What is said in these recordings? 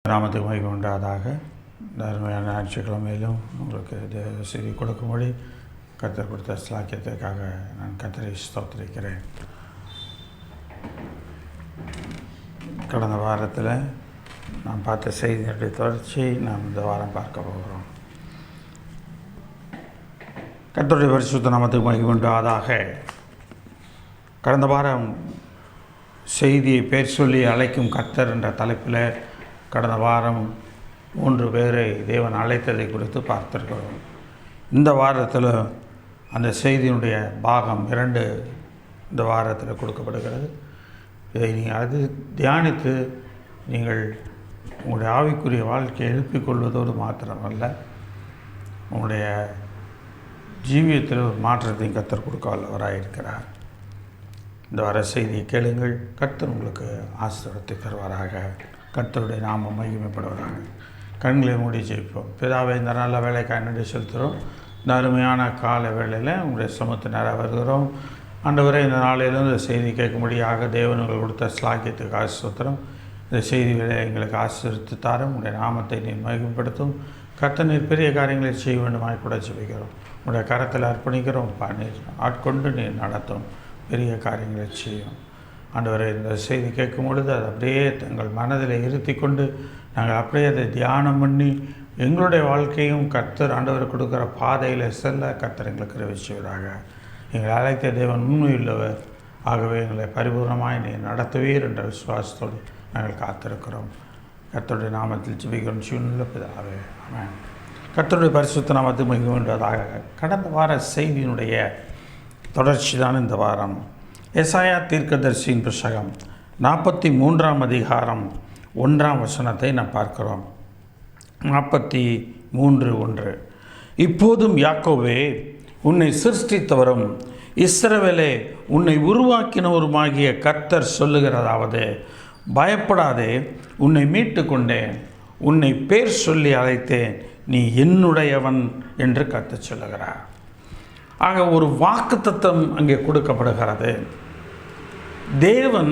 நாமத்துக்கு மகிமை உண்டாதாக. இந்த அருமையான ஞாயிற்றுக்கிழமையிலும் உங்களுக்கு செய்தி கொடுக்கும்படி கர்த்தர் கொடுத்த ஸ்லாக்கியத்திற்காக நான் கர்த்தரை ஸ்தோத்திரிக்கிறேன். கடந்த வாரத்தில் நாம் பார்த்த செய்தியினுடைய தொடர்ச்சியை நாம் இந்த வாரம் பார்க்க போகிறோம். கர்த்தருடைய பரிசுத்த நாமத்துக்கு மகிமை உண்டாதாக. கடந்த வாரம் செய்தியை பேர் சொல்லி அழைக்கும் கர்த்தர் என்ற தலைப்பில் கடந்த வாரம் 3 பேரை தேவன் அழைத்ததை குறித்து பார்த்திருக்கிறோம். இந்த வாரத்தில் அந்த செய்தியினுடைய பாகம் 2 இந்த வாரத்தில் கொடுக்கப்படுகிறது. இதை நீங்கள் தியானித்து நீங்கள் உங்களுடைய ஆவிக்குரிய வாழ்க்கையை எழுப்பிக் கொள்வதோடு மாத்திரமல்ல, உங்களுடைய ஜீவியத்தில் ஒரு மாற்றத்தையும் கர்த்தர் கொடுக்க வல்லவராக இருக்கிறார். இந்த வார செய்தியை கேளுங்கள். கர்த்தர் உங்களுக்கு ஆசீர்வாதத்தை தருவாராக. கர்த்தருடைய நாமம் மகிமைப்படுவதாக. கண்களை மூடி ஜெயிப்போம். பிதாவை இந்த நல்ல வேலைக்காக நன்றி செலுத்துகிறோம். இந்த அருமையான கால வேளையில் உங்களுடைய சமூகத்தை நேர வருகிறோம். ஆண்டவரே, இந்த நாளிலிருந்து இந்த செய்தி கேட்கும்படியாக தேவன் உங்களுக்கு கொடுத்த ஸ்லாக்கியத்துக்கு ஆசீர்வதிக்கிறோம். இந்த செய்தி வேலையை எங்களுக்கு ஆசீர்வதித்து தாரும். உங்களுடைய நாமத்தை நீர் மகிமைப்படுத்தும். கர்த்தர் நீர் பெரிய காரியங்களை செய்ய வேண்டுமாய் கூட ஜெபிக்கிறோம். உங்களுடைய கரத்தில் அர்ப்பணிக்கிறோம். நீர் ஆட்கொண்டு நீர் நடத்தும், பெரிய காரியங்களை செய்யும். ஆண்டவரை, இந்த செய்தி கேட்கும் பொழுது அதை அப்படியே தங்கள் மனதில் இருத்தி கொண்டு நாங்கள் அப்படியே அதை தியானம் பண்ணி எங்களுடைய வாழ்க்கையும் கர்த்தர் ஆண்டவர் கொடுக்குற பாதையில் செல்ல கர்த்தர் எங்களுக்கு கிருபை செய்வதாக. எங்களை அழைத்த தேவன் உண்மையுள்ளவர். ஆகவே எங்களை பரிபூர்ணமாய் நீ நடத்துவீர் என்ற விசுவாசத்தோடு நாங்கள் காத்திருக்கிறோம். கர்த்தருடைய நாமத்தில் ஜெபிக்கிறோம் ஜீவனுள்ள பிதாவே, ஆமென். கர்த்தருடைய பரிசுத்த நாமத்தில் மிகுந்ததாக. கடந்த வார செய்தியினுடைய தொடர்ச்சி தான் இந்த வாரம். எசாயா தீர்க்கதரிசியின் புத்தகம் 43ஆம் அதிகாரம் 1ஆம் வசனத்தை நாம் பார்க்கிறோம். 43:1. இப்போதும் யாக்கோபே, உன்னை சிருஷ்டித்தவரும் இஸ்ரவேலே, உன்னை உருவாக்கினவருமாகிய கர்த்தர் சொல்லுகிறதாவது, பயப்படாதே, உன்னை மீட்டு கொண்டேன், உன்னை பேர் சொல்லி அழைத்தேன், நீ என்னுடையவன் என்று கர்த்தர் சொல்லுகிறார். ஆக ஒரு வாக்குத்தத்தம் அங்கே கொடுக்கப்படுகிறது. தேவன்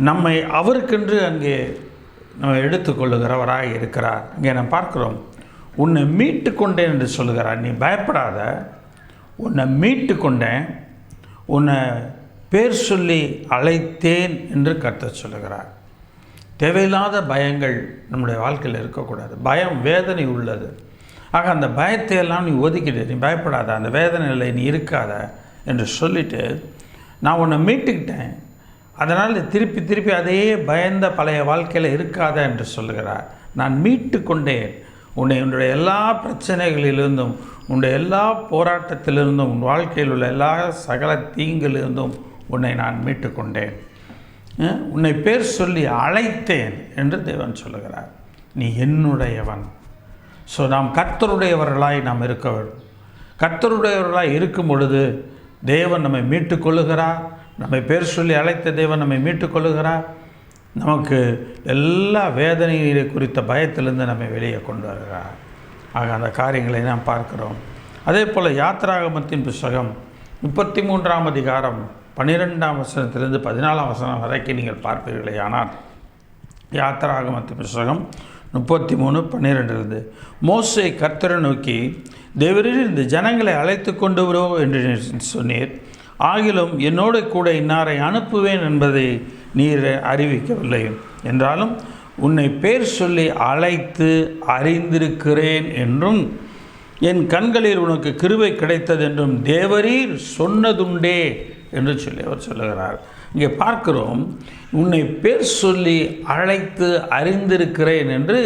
நம்மை அவருக்கென்று அங்கே நம்ம எடுத்துக்கொள்ளுகிறவராக இருக்கிறார். இங்கே நாம் பார்க்கிறோம், உன்னை மீட்டு கொண்டேன் என்று சொல்லுகிறார். நீ பயப்படாத, உன்னை மீட்டு கொண்டேன், உன்னை பேர் சொல்லி அழைத்தேன் என்று கர்த்தர் சொல்லுகிறார். தேவையில்லாத பயங்கள் நம்முடைய வாழ்க்கையில் இருக்கக்கூடாது. பயம் வேதனை உள்ளது. ஆக அந்த பயத்தை எல்லாம் நீ ஒதுக்கிட்டு, நீ பயப்படாத, அந்த வேதனையில் நீ இருக்காத என்று சொல்லிவிட்டு, நான் உன்னை மீட்டுக்கிட்டேன், அதனால் திருப்பி திருப்பி அதே பயந்த பழைய வாழ்க்கையில் இருக்காத என்று சொல்லுகிறார். நான் மீட்டு கொண்டேன் உன்னை, உன்னுடைய எல்லா பிரச்சனைகளிலிருந்தும், உன்னுடைய எல்லா போராட்டத்திலிருந்தும், உன் வாழ்க்கையில் உள்ள எல்லா சகல தீங்கிலிருந்தும் உன்னை நான் மீட்டு கொண்டேன், உன்னை பேர் சொல்லி அழைத்தேன் என்று தேவன் சொல்லுகிறார். நீ என்னுடையவன். ஸோ நாம் கர்த்தருடையவர்களாய் நாம் இருக்க வேண்டும். கர்த்தருடையவர்களாய் இருக்கும் பொழுது தேவன் நம்மை மீட்டு கொள்ளுகிறார். நம்மை பேர் சொல்லி அழைத்த தேவன் நம்மை மீட்டு கொள்ளுகிறார். நமக்கு எல்லா வேதனையை குறித்த பயத்திலிருந்து நம்மை வெளியே கொண்டு வருகிறார். ஆக அந்த காரியங்களை நாம் பார்க்கிறோம். அதே போல் யாத்திராகமத்தின் புத்தகம் 33ஆம் அதிகாரம் 12ஆம் வசனத்திலிருந்து 14ஆம் வசனம் வரைக்கும் நீங்கள் பார்ப்பீர்களே. ஆனால் யாத்திராகமத்தின் புத்தகம் 33:12 மோசே கர்த்தரை நோக்கி, தேவரீர் இந்த ஜனங்களை அழைத்து கொண்டு வரோ என்று சொன்னீர், ஆகிலும் என்னோடு கூட இன்னாரை அனுப்புவேன் என்பதை நீர் அறிவிக்கவில்லை. என்றாலும் உன்னை பேர் சொல்லி அழைத்து அறிந்திருக்கிறேன் என்றும், என் கண்களில் உனக்கு கிருபை கிடைத்தது என்றும் தேவரீர் சொன்னதுண்டே என்று சொல்லி அவர் சொல்லுகிறார். இங்கே பார்க்கிறோம், உன்னை பேர் சொல்லி அழைத்து அறிந்திருக்கிறேன் என்று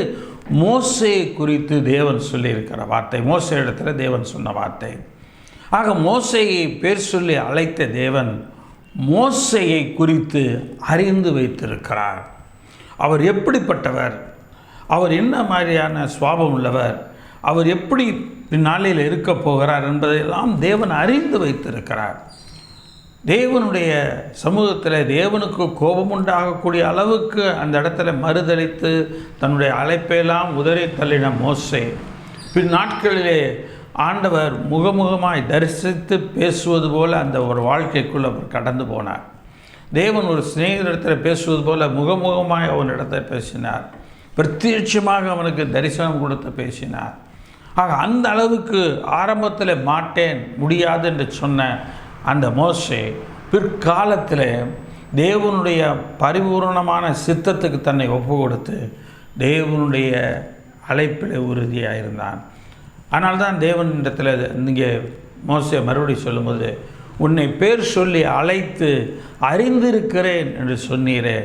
மோசேயை குறித்து தேவன் சொல்லியிருக்கிற வார்த்தை, மோசே இடத்துல தேவன் சொன்ன வார்த்தை. ஆக மோசேயை பேர் சொல்லி அழைத்த தேவன் மோசேயை குறித்து அறிந்து வைத்திருக்கிறார். அவர் எப்படிப்பட்டவர், அவர் என்ன மாதிரியான சுபாவம் உள்ளவர், அவர் எப்படி பின்னாளில் இருக்க போகிறார் என்பதையெல்லாம் தேவன் அறிந்து வைத்திருக்கிறார். தேவனுடைய சமூகத்தில் தேவனுக்கு கோபம் உண்டாகக்கூடிய அளவுக்கு அந்த இடத்துல மறுதளித்து தன்னுடைய அழைப்பையெல்லாம் உதறி தள்ளின மோசே பின் நாட்களிலே ஆண்டவர் முகமுகமாய் தரிசித்து பேசுவது போல அந்த ஒரு வாழ்க்கைக்குள் அவர் கடந்து போனார். தேவன் ஒரு சிநேகிதரிடத்தில் பேசுவது போல முகமுகமாய் அவனிடத்தில் பேசினார். பிரத்யட்சமாக அவனுக்கு தரிசனம் கொடுத்து பேசினார். ஆக அந்த அளவுக்கு ஆரம்பத்தில் மாட்டேன் முடியாது என்று சொன்ன அந்த மோசே பிற்காலத்தில் தேவனுடைய பரிபூர்ணமான சித்தத்துக்கு தன்னை ஒப்பு கொடுத்து தேவனுடைய அழைப்பில் உறுதியாக இருந்தான். அதனால்தான் தேவனிடத்தில் இங்கே மோசே மறுபடி சொல்லும்போது, உன்னை பேர் சொல்லி அழைத்து அறிந்திருக்கிறேன் என்று சொன்னீரே,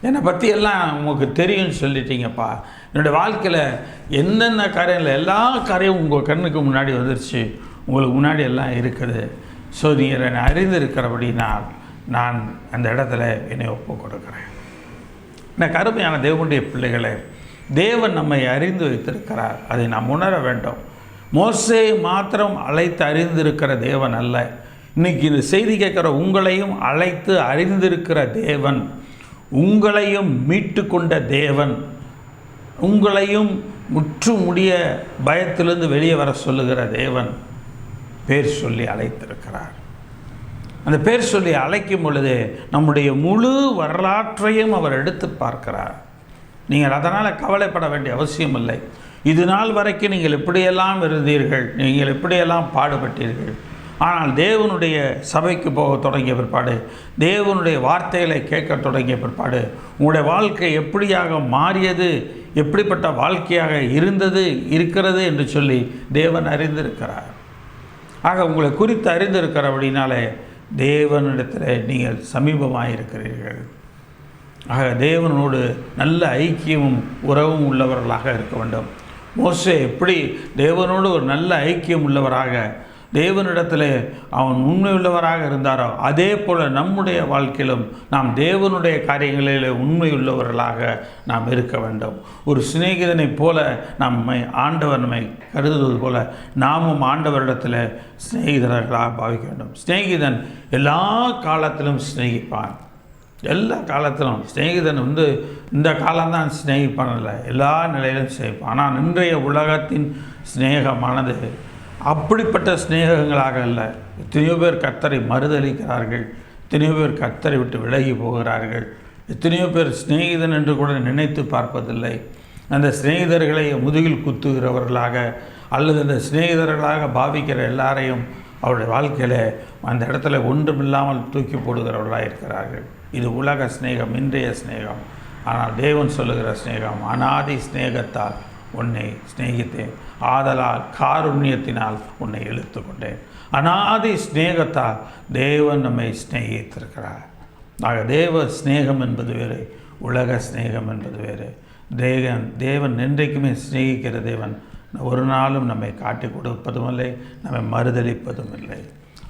என்னை பற்றி எல்லாம் உங்களுக்கு தெரியும்னு சொல்லிட்டீங்கப்பா. என்னுடைய வாழ்க்கையில் என்னென்ன காரியங்கள் எல்லா காரியமும் உங்கள் கண்ணுக்கு முன்னாடி வந்துருச்சு, உங்களுக்கு முன்னாடி எல்லாம் இருக்குது. ஸோ நீங்கள் என்னை அறிந்திருக்கிறபடினால் நான் அந்த இடத்துல என்னை ஒப்பு கொடுக்குறேன். எனக்கு அருமையான தேவனுடைய பிள்ளைகளை, தேவன் நம்மை அறிந்து வைத்திருக்கிறார். அதை நாம் உணர வேண்டும். மோசே மாத்திரம் அழைத்து அறிந்திருக்கிற தேவன் அல்ல, இன்றைக்கி இந்த செய்தி கேட்குற உங்களையும் அழைத்து அறிந்திருக்கிற தேவன், உங்களையும் மீட்டு கொண்ட தேவன், உங்களையும் முற்று முடிய பயத்திலிருந்து வெளியே வர சொல்லுகிற தேவன் பேர் சொல்லி அழைத்திருக்கிறார். அந்த பேர் சொல்லி அழைக்கும் பொழுது நம்முடைய முழு வரலாற்றையும் அவர் எடுத்து பார்க்கிறார். நீங்கள் அதனால் கவலைப்பட வேண்டிய அவசியம் இல்லை. இது நாள் வரைக்கும் நீங்கள் எப்படியெல்லாம் இருந்தீர்கள், நீங்கள் எப்படியெல்லாம் பாடுபட்டீர்கள். ஆனால் தேவனுடைய சபைக்கு போக தொடங்கிய பிற்பாடு, தேவனுடைய வார்த்தைகளை கேட்க தொடங்கிய பிற்பாடு உங்களுடைய வாழ்க்கை எப்படியாக மாறியது, எப்படிப்பட்ட வாழ்க்கையாக இருந்தது இருக்கிறது என்று சொல்லி தேவன் அறிந்திருக்கிறார். ஆக உங்களை குறித்து அறிந்திருக்கிறபடினாலே தேவனிடத்தில் நீங்கள் சமீபமாக இருக்கிறீர்கள். ஆக தேவனோடு நல்ல ஐக்கியமும் உறவும் உள்ளவர்களாக இருக்க வேண்டும். மோசே எப்படி தேவனோடு ஒரு நல்ல ஐக்கியம் உள்ளவராக, தேவனிடத்தில் அவன் உண்மை உள்ளவராக இருந்தாரோ, அதே போல் நம்முடைய வாழ்க்கையிலும் நாம் தேவனுடைய காரியங்களில் உண்மை உள்ளவர்களாக நாம் இருக்க வேண்டும். ஒரு சிநேகிதனைப் போல ஆண்டவர் நம்மை கருதுவது போல நாமும் ஆண்டவரிடத்தில் சிநேகிதர்களாக பாவிக்க வேண்டும். சிநேகிதன் எல்லா காலத்திலும் சிநேகிப்பான். எல்லா காலத்திலும் சிநேகிதன் இந்த காலம்தான் சிநேகிப்பான் இல்லை, எல்லா நிலையிலும் சிநேகிப்பான். ஆனால் இன்றைய உலகத்தின் சிநேகமானது அப்படிப்பட்ட சிநேகங்களாக அல்ல. எத்தனையோ பேர் கர்த்தரை மறுதளிக்கிறார்கள், எத்தனையோ பேர் கர்த்தரை விட்டு விலகி போகிறார்கள், எத்தனையோ பேர் சிநேகிதன் என்று கூட நினைத்து பார்ப்பதில்லை. அந்த சிநேகிதர்களை முதுகில் குத்துகிறவர்களாக அல்லது அந்த சிநேகிதர்களாக பாவிக்கிற எல்லாரையும் அவருடைய வாழ்க்கையில் அந்த இடத்துல ஒன்றுமில்லாமல் தூக்கி போடுகிறவர்களாக இருக்கிறார்கள். இது உலக சிநேகம், இன்றைய சிநேகம். ஆனால் தேவன் சொல்லுகிற சிநேகம், அநாதி சிநேகத்தால் உன்னை சிநேகித்தேன், ஆதலால் காருண்யத்தினால் உன்னை இழுத்து கொண்டேன். அநாதி சிநேகத்தால் தேவன் நம்மை சிநேகித்திருக்கிறார். ஆக தேவ சிநேகம் என்பது வேறு, உலக சிநேகம் என்பது வேறு. தேவன் என்றைக்குமே சிநேகிக்கிற தேவன் ஒரு நாளும் நம்மை காட்டி கொடுப்பதும் இல்லை, நம்மை மறுதளிப்பதும் இல்லை.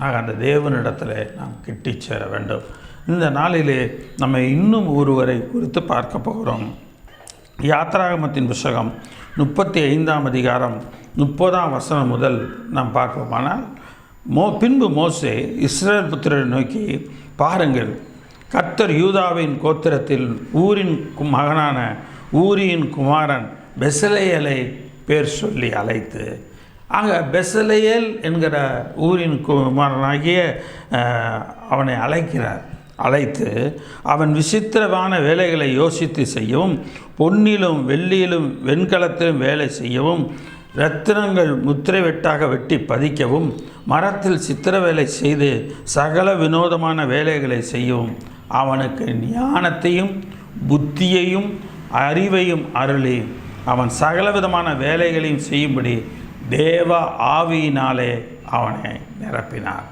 ஆக அந்த தேவனிடத்தில் நாம் கிட்டி சேர வேண்டும். இந்த நாளிலே நம்ம இன்னும் ஒருவரை குறித்து பார்க்க போகிறோம். யாத்திராகமத்தின் புத்தகம் 35ஆம் அதிகாரம் 30ஆம் வசனம் முதல் நாம் பார்ப்போமானால், பின்பு மோசே இஸ்ரவேல் புத்திரரை நோக்கி, பாருங்கள், கர்த்தர் யூதாவின் கோத்திரத்தில் ஊரின் மகனான ஊரியின் குமாரன் பெசலேயலை பேர் சொல்லி அழைத்து, ஆக பெசலேயல் என்கிற ஊரின் குமாரனாகிய அவனை அழைத்து அவன் விசித்திரமான வேலைகளை யோசித்து செய்யவும், பொன்னிலும் வெள்ளியிலும் வெண்கலத்திலும் வேலை செய்யவும், இரத்தினங்கள் முத்திரை வெட்டாக வெட்டி பதிக்கவும், மரத்தில் சித்திர வேலை செய்து சகல வினோதமான வேலைகளை செய்யவும் அவனுக்கு ஞானத்தையும் புத்தியையும் அறிவையும் அருளி அவன் சகலவிதமான வேலைகளையும் செய்யும்படி தேவ ஆவியினாலே அவனை நிரப்பினார்.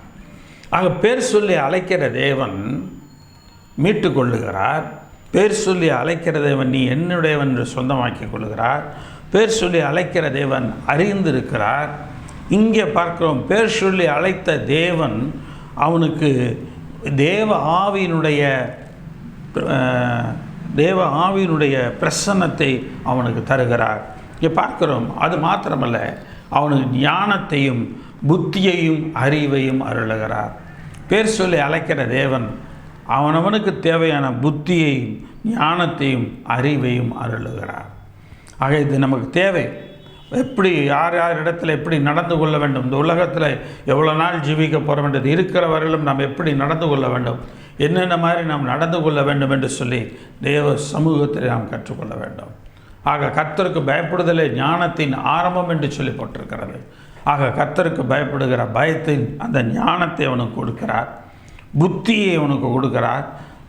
ஆக பேர் சொல்லி அழைக்கிற தேவன் மீட்டு கொள்ளுகிறார். பேர் சொல்லி அழைக்கிற தேவன் நீ என்னுடையவன் என்று சொந்தமாக்கி கொள்ளுகிறார். பேர் சொல்லி அழைக்கிற தேவன் அறிந்திருக்கிறார். இங்கே பார்க்கிறோம், பேர் சொல்லி அழைத்த தேவன் அவனுக்கு தேவ ஆவியினுடைய பிரசன்னத்தை அவனுக்கு தருகிறார். இங்கே பார்க்கிறோம். அது மாத்திரமல்ல, அவனுக்கு ஞானத்தையும் புத்தியையும் அறிவையும் அருளுகிறார். பேர் சொல்லி அழைக்கிற தேவன் அவனவனுக்கு தேவையான புத்தியையும் ஞானத்தையும் அறிவையும் அருளுகிறார். ஆக இது நமக்கு தேவை. எப்படி யார் இடத்துல எப்படி நடந்து கொள்ள வேண்டும், இந்த உலகத்தில் எவ்வளோ நாள் ஜீவிக்க போகிற வேண்டியது இருக்கிறவர்களும் நாம் எப்படி நடந்து கொள்ள வேண்டும், என்னென்ன மாதிரி நாம் நடந்து கொள்ள வேண்டும் என்று சொல்லி தேவ சமூகத்தில் நாம் கற்றுக்கொள்ள வேண்டும். ஆக கர்த்தருக்கு பயப்படுதலே ஞானத்தின் ஆரம்பம் என்று சொல்லி போட்டிருக்கிறது. ஆக கர்த்தருக்கு பயப்படுகிற பயத்தின் அந்த ஞானத்தை அவனுக்கு கொடுக்கிறார், புத்தியை அவனுக்கு கொடுக்கிறார்.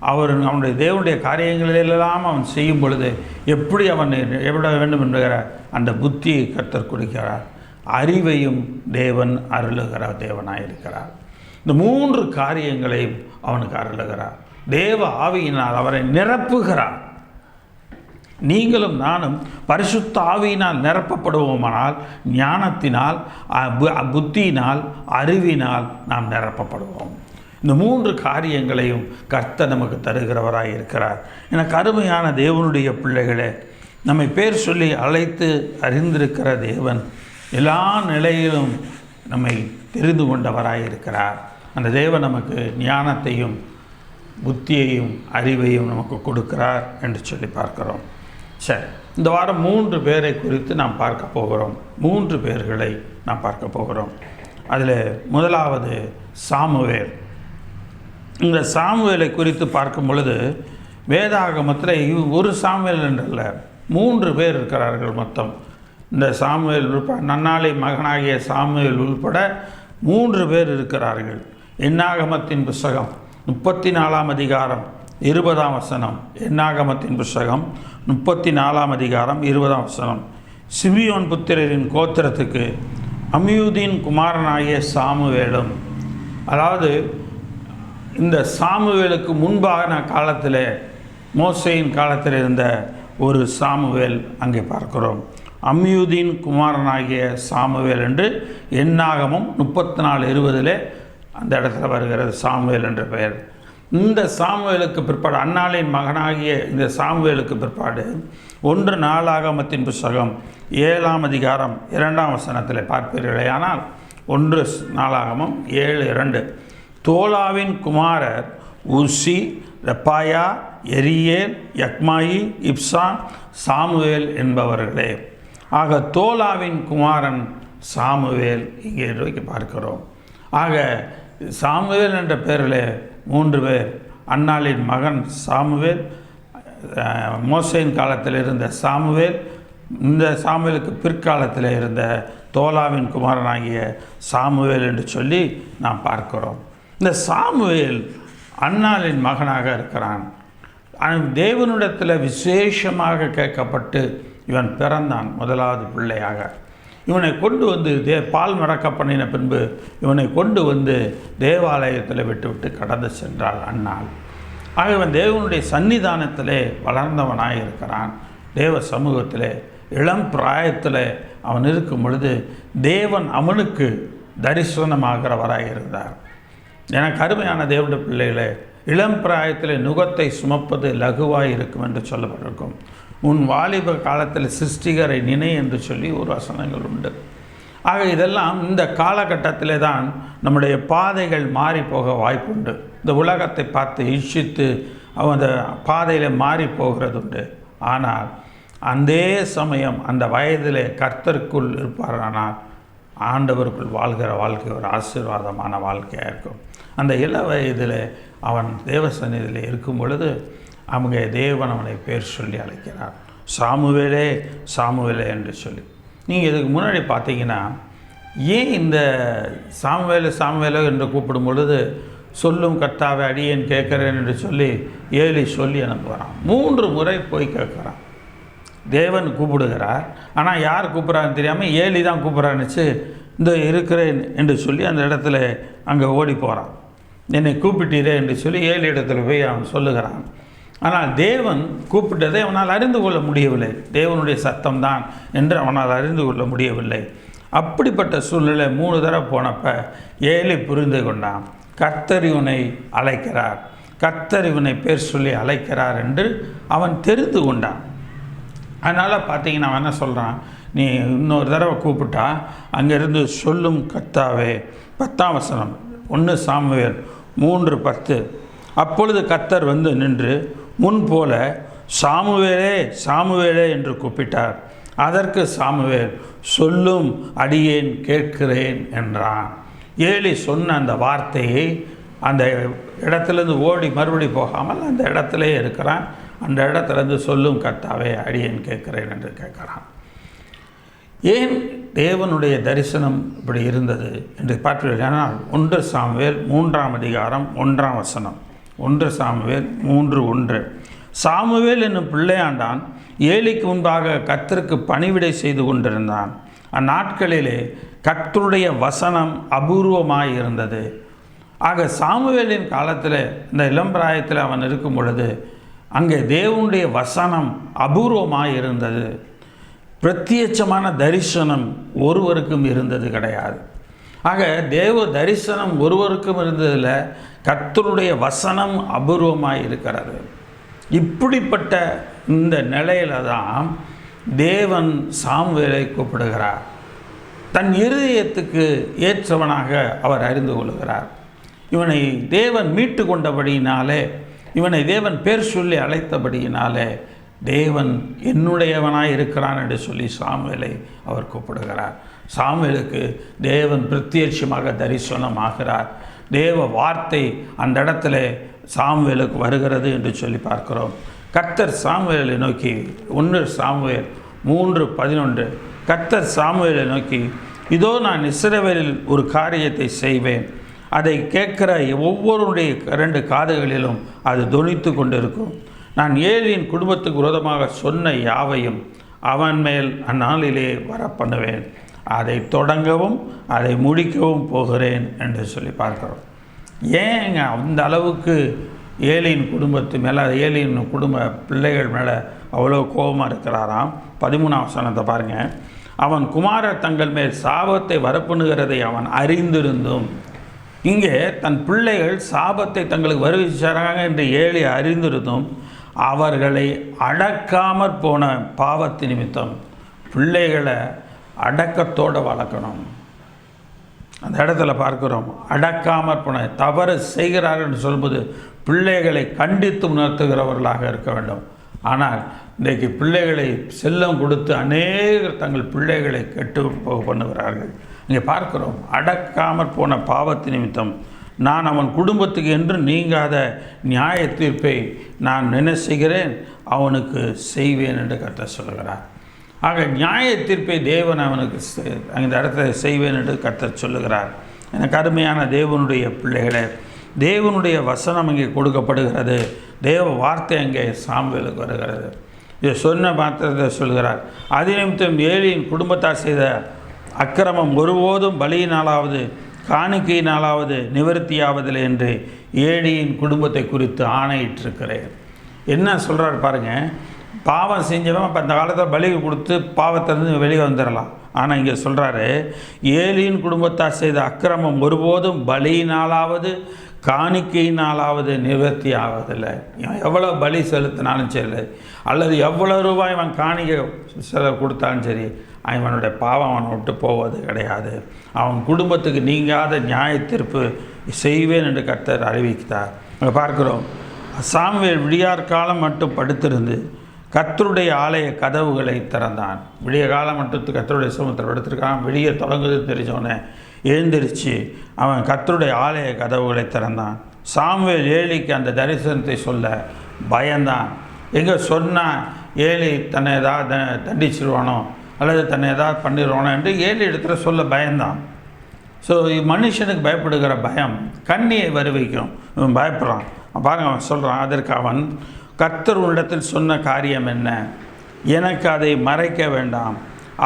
அவனுடைய தேவனுடைய காரியங்களிலெல்லாம் அவன் செய்யும் பொழுது எப்படி அவன் எவிட வேண்டும் என்கிற அந்த புத்தியை கர்த்தர் கொடுக்கிறார். அறிவையும் தேவன் அருளுகிற தேவனாயிருக்கிறார். இந்த 3 காரியங்களையும் அவனுக்கு அருளுகிறார். தேவ ஆவியினால் அவரை நிரப்புகிறார். நீங்களும் நானும் பரிசுத்த ஆவியினால் நிரப்பப்படுவோமானால் ஞானத்தினால், புத்தியினால், அறிவினால் நாம் நிரப்பப்படுவோம். இந்த 3 காரியங்களையும் கர்த்தர் நமக்கு தருகிறவராக இருக்கிறார். எனக்கு அருமையான தேவனுடைய பிள்ளைகளே, நம்மை பேர் சொல்லி அழைத்து அறிந்திருக்கிற தேவன் எல்லா நிலையிலும் நம்மை தெரிந்து கொண்டவராக இருக்கிறார். அந்த தேவன் நமக்கு ஞானத்தையும் புத்தியையும் அறிவையும் நமக்கு கொடுக்கிறார் என்று சொல்லி பார்க்கிறோம். சரி, இந்த வாரம் 3 பேரை குறித்து நாம் பார்க்க போகிறோம். 3 பேர்களை நாம் பார்க்க போகிறோம். அதில் முதலாவது சாமுவேல். இந்த சாமுவேலை குறித்து பார்க்கும் பொழுது வேதாகமத்தில் ஒரு சாமுவேல் என்றல்ல, 3 பேர் இருக்கிறார்கள் மொத்தம். இந்த சாமுவேல் உள்பட, நன்னாளி மகனாகிய சாமுவேல் உள்பட 3 பேர் இருக்கிறார்கள். என்னாகமத்தின் புஸ்தகம் 34ஆம் அதிகாரம் 20ஆம் வசனம். என்னாகமத்தின் புஸ்தகம் 34ஆம் அதிகாரம் 20ஆம் வசனம். சிமியோன் புத்திரரின் கோத்திரத்துக்கு அம்மியூதின் குமாரனாகிய சாமுவேலும். அதாவது இந்த சாமுவேலுக்கு முன்பான காலத்தில், மோசேயின் காலத்தில் இருந்த ஒரு சாமுவேல் அங்கே பார்க்கிறோம். அம்மியூதின் குமாரனாகிய சாமுவேல் என்று என்னாகமும் 34:20 அந்த இடத்துல வருகிறது சாமுவேல் என்ற பெயர். இந்த சாமுவேலுக்கு பிற்பாடு, அன்னாளின் மகனாகிய இந்த சாமுவேலுக்கு பிற்பாடு 1 நாளாகமத்தின் புஸ்தகம் 7ஆம் அதிகாரம் 2ஆம் வசனத்தில் பார்ப்பீர்களே. ஆனால் 1 நாளாகமம் 7:2 தோலாவின் குமாரர் உசி, ரெப்பாயா, எரியேல், யக்மாயி, இப்சான், சாமுவேல் என்பவர்களே. ஆக தோலாவின் குமாரன் சாமுவேல் இங்கே பார்க்கிறோம். ஆக சாமுவேல் என்ற பெயரில் 3 பேர். அன்னாளின் மகன் சாமுவேல், மோசேயின் காலத்தில் இருந்த சாமுவேல், இந்த சாமுவேலுக்கு பிற்காலத்தில் இருந்த தோலாவின் குமாரனாகிய சாமுவேல் என்று சொல்லி நாம் பார்க்கிறோம். இந்த சாமுவேல் அன்னாளின் மகனாக இருக்கிறான். தேவனிடத்தில் விசேஷமாக கேட்கப்பட்டு இவன் பிறந்தான், முதலாவது பிள்ளையாக. இவனை கொண்டு வந்து பால் மறக்க பண்ணின பின்பு இவனை கொண்டு வந்து தேவாலயத்தில் விட்டுவிட்டு கடந்து சென்றாள் அன்னாள். ஆக இவன் தேவனுடைய சன்னிதானத்திலே வளர்ந்தவனாக இருக்கிறான். தேவ சமூகத்திலே இளம் பிராயத்தில் அவன் இருக்கும் பொழுது தேவன் அவனுக்கு தரிசனமாகிறவராக இருந்தார். எனக்கு அருமையான தேவனுடைய பிள்ளைகளே, இளம் பிராயத்தில் நுகத்தை சுமப்பது லகுவாக இருக்கும் என்று சொல்லப்பட்டிருக்கும். உன் வாலிப காலத்தில் சிருஷ்டிகரை நினை என்று சொல்லி ஒரு வசனங்கள் உண்டு. ஆக இதெல்லாம் இந்த காலகட்டத்திலே தான் நம்முடைய பாதைகள் மாறி போக வாய்ப்புண்டு. இந்த உலகத்தை பார்த்து இச்சித்து அந்த பாதையில் மாறி போகிறது உண்டு. ஆனால் அந்த சமயம் அந்த வயதிலே கர்த்தருக்குள் இருப்பாரானால் ஆண்டவருக்குள் வாழ்கிற வாழ்க்கை ஒரு ஆசீர்வாதமான வாழ்க்கையாக இருக்கும். அந்த இள வயதில் அவன் தேவ சந்நிதியில் இருக்கும் பொழுது அவங்க தேவன் அவனை பேர் சொல்லி அழைக்கிறார், சாமுவேலே சாமுவேலே என்று சொல்லி. நீங்கள் இதுக்கு முன்னாடி பார்த்தீங்கன்னா, ஏன் இந்த சாமுவேலே சாமுவேலே என்று கூப்பிடும் பொழுது சொல்லும் கர்த்தாவே அடியேன் கேட்குறேன் என்று சொல்லி ஏலி சொல்லி அனுப்புகிறான். 3 முறை போய் கேட்குறான். தேவன் கூப்பிடுகிறார், ஆனால் யார் கூப்பிட்றான்னு தெரியாமல் ஏலி தான் கூப்பிட்றான்னுச்சு. இந்த இருக்கிறேன் என்று சொல்லி அந்த இடத்துல அங்கே ஓடி போகிறான். என்னை கூப்பிட்டீரே என்று சொல்லி ஏலி இடத்துல போய் அவன் சொல்லுகிறான். ஆனால் தேவன் கூப்பிட்டதை அவனால் அறிந்து கொள்ள முடியவில்லை. தேவனுடைய சத்தம்தான் என்று அவனால் அறிந்து கொள்ள முடியவில்லை. அப்படிப்பட்ட சூழ்நிலை 3 தடவை போனப்போ ஏலி புரிந்து கொண்டான், கர்த்தர் இவனை அழைக்கிறார், கர்த்தர் இவனை பேர் சொல்லி அழைக்கிறார் என்று அவன் தெரிந்து கொண்டான். அதனால் பார்த்தீங்கன்னா அவன் என்ன சொல்கிறான், நீ இன்னொரு தடவை கூப்பிட்டா அங்கேருந்து சொல்லும் கர்த்தாவே. 10ஆம் வசனம் 1 சாமுவேல் 3:10. அப்பொழுது கர்த்தர் வந்து நின்று முன்போல சாமுவேலே சாமுவேலே என்று கூப்பிட்டார். அதற்கு சாமுவேல் சொல்லும் அடியேன் கேட்கிறேன் என்றான். ஏலி சொன்ன அந்த வார்த்தையை அந்த இடத்துலேருந்து ஓடி மறுபடி போகாமல் அந்த இடத்துலே இருக்கிறான். அந்த இடத்துலேருந்து சொல்லும் கர்த்தாவே அடியேன் கேட்கிறேன் என்று கேட்குறான். ஏன் தேவனுடைய தரிசனம் இப்படி இருந்தது என்று பார்த்தீர்கள். 1 சாமுவேல் 3ஆம் அதிகாரம் 1ஆம் வசனம். 1 சாமுவேல் 3:1. சாமுவேல் என்னும் பிள்ளையாண்டான் ஏலிக்கு முன்பாக கர்த்தருக்கு பணிவிடை செய்து கொண்டிருந்தான். அந்நாட்களிலே கர்த்தருடைய வசனம் அபூர்வமாய் இருந்தது. ஆக சாமுவேலின் காலத்தில் இந்த இளம்பிராயத்தில் அவன் இருக்கும் பொழுது அங்கே தேவனுடைய வசனம் அபூர்வமாய் இருந்தது. பிரத்யட்சமான தரிசனம் ஒருவருக்கும் இருந்தது கிடையாது. ஆக தேவ தரிசனம் ஒருவருக்கும் இருந்ததில் கர்த்தருடைய வசனம் அபூர்வமாய் இருக்கிறது. இப்படிப்பட்ட இந்த நிலையில தான் தேவன் சாமுவேலை கூப்பிடுகிறார். தன் இருதயத்துக்கு ஏற்றவனாக அவர் அறிந்து கொள்கிறார். இவனை தேவன் மீட்டு கொண்டபடியினாலே, இவனை தேவன் பேர் சொல்லி அழைத்தபடியினாலே தேவன் என்னுடையவனாய் இருக்கிறான் என்று சொல்லி சாமுவேலை அவர் கூப்பிடுகிறார். சாமுவேலுக்கு தேவன் பிரத்யட்சமாக தரிசனம் ஆகிறார். தேவ வார்த்தை அந்த இடத்துல சாமுவேலுக்கு வருகிறது என்று சொல்லி பார்க்கிறோம். கர்த்தர் சாமுவேலை நோக்கி 1 சாமுவேல் 3:11. கர்த்தர் சாமுவேலை நோக்கி, இதோ நான் இஸ்ரவேலில் ஒரு காரியத்தை செய்வேன், அதை கேட்கிற ஒவ்வொருடைய 2 காதுகளிலும் அது தொனித்து கொண்டிருக்கும். நான் ஏலியின் குடும்பத்துக்கு விரோதமாக சொன்ன யாவையும் அவன் மேல் அந்நாளிலே வர பண்ணுவேன், அதை தொடங்கவும் அதை முடிக்கவும் போகிறேன் என்று சொல்லி பார்க்கிறோம். ஏங்க அந்த அளவுக்கு ஏலியின் குடும்பத்து மேலே, ஏலியின் குடும்ப பிள்ளைகள் மேலே அவ்வளோ கோபமாக இருக்கிறாராம். 13ஆம் வசனத்தை பாருங்கள். அவன் குமாரர் தங்கள் மேல் சாபத்தை வரப்பண்ணுகிறதை அவன் அறிந்திருந்தும், இங்கே தன் பிள்ளைகள் சாபத்தை தங்களுக்கு வருவிச்சாராங்க என்று ஏலி அறிந்திருந்தும் அவர்களை அடக்காமற் போன பாவத்து நிமித்தம் பிள்ளைகளை அடக்கத்தோடு வளர்க்கணும். அந்த இடத்துல பார்க்கிறோம், அடக்காமற் போன தவறு செய்கிறார்கள் என்று சொல்லும்போது பிள்ளைகளை கண்டித்து உணர்த்துகிறவர்களாக இருக்க வேண்டும். ஆனால் இன்றைக்கு பிள்ளைகளை செல்லம் கொடுத்து அநேகர் தங்கள் பிள்ளைகளை கெட்டு பண்ணுகிறார்கள். இங்கே பார்க்கிறோம், அடக்காமற் போன பாவத்து நிமித்தம் நான் அவன் குடும்பத்துக்கு என்று நீங்காத நியாய தீர்ப்பை நான் என்ன செய்கிறேன், அவனுக்கு செய்வேன் என்று கர்த்தர் சொல்லுகிறார். ஆக நியாய தீர்ப்பை தேவன் அவனுக்கு அந்த இடத்துல செய்வேன் என்று கர்த்தர் சொல்லுகிறார். எனக்கு அருமையான தேவனுடைய பிள்ளைகளே, தேவனுடைய வசனம் அங்கே கொடுக்கப்படுகிறது. தேவ வார்த்தை அங்கே சாமுவேலுக்கு வருகிறது. இதை சொன்ன மாத்திரத்தை சொல்கிறார். அதே நிமித்தம் ஏலியின் குடும்பத்தார் செய்த அக்கிரமம் ஒருபோதும் பலியினாலாவது காணிக்கையினாலாவது நிவர்த்தியாவதில்லை என்று ஏலியின் குடும்பத்தை குறித்து ஆணையிட்டிருக்கிறேன். என்ன சொல்கிறார் பாருங்கள். பாவம் செஞ்சவன் அப்போ அந்த காலத்தில் பலி கொடுத்து பாவத்திலிருந்து வெளியே வந்துடலாம். ஆனால் இங்கே சொல்கிறாரு, ஏலியின் குடும்பத்தார் செய்த அக்கிரமம் ஒருபோதும் பலியினாலாவது காணிக்கையினாலாவது நிவர்த்தி ஆவதில்லை. எவ்வளோ பலி செலுத்தினாலும் சரி, அல்லது எவ்வளோ ரூபாய் அவன் காணிக்கை கொடுத்தாலும் சரி, அவனுடைய பாவம் அவனை விட்டு போவது கிடையாது. அவன் குடும்பத்துக்கு நீங்காத நியாய தீர்ப்பு செய்வேன் என்று கர்த்தர் அறிவித்தார். அங்கே பார்க்கிறோம், சாமுவேல் விடியார் காலம் மட்டும் படுத்திருந்து கர்த்தருடைய ஆலய கதவுகளை திறந்தான். விடிய காலம் மட்டும் கர்த்தருடைய சமூகத்தில் படுத்திருக்கான். விடிய தொடங்குது தெரிஞ்சவனே எழுந்திருச்சு அவன் கர்த்தருடைய ஆலய கதவுகளை திறந்தான். சாமுவேல் ஏலிக்கு அந்த தரிசனத்தை சொல்ல பயந்தான். எங்கே சொன்னால் ஏலி தன்னை ஏதாவது தண்டிச்சிருவானோ அல்லது தன்னை ஏதாவது பண்ணிடுவானோ என்று ஏலி இடத்துல சொல்ல பயந்தான். ஸோ மனுஷனுக்கு பயப்படுகிற பயம் கண்ணியை வருவிக்கும். இவன் பயப்படுறான். பாருங்க, அவன் சொல்கிறான், அதற்கு அவன், கர்த்தர் உன்னிடத்தில் சொன்ன காரியம் என்ன? எனக்கு அதை மறைக்க வேண்டாம்.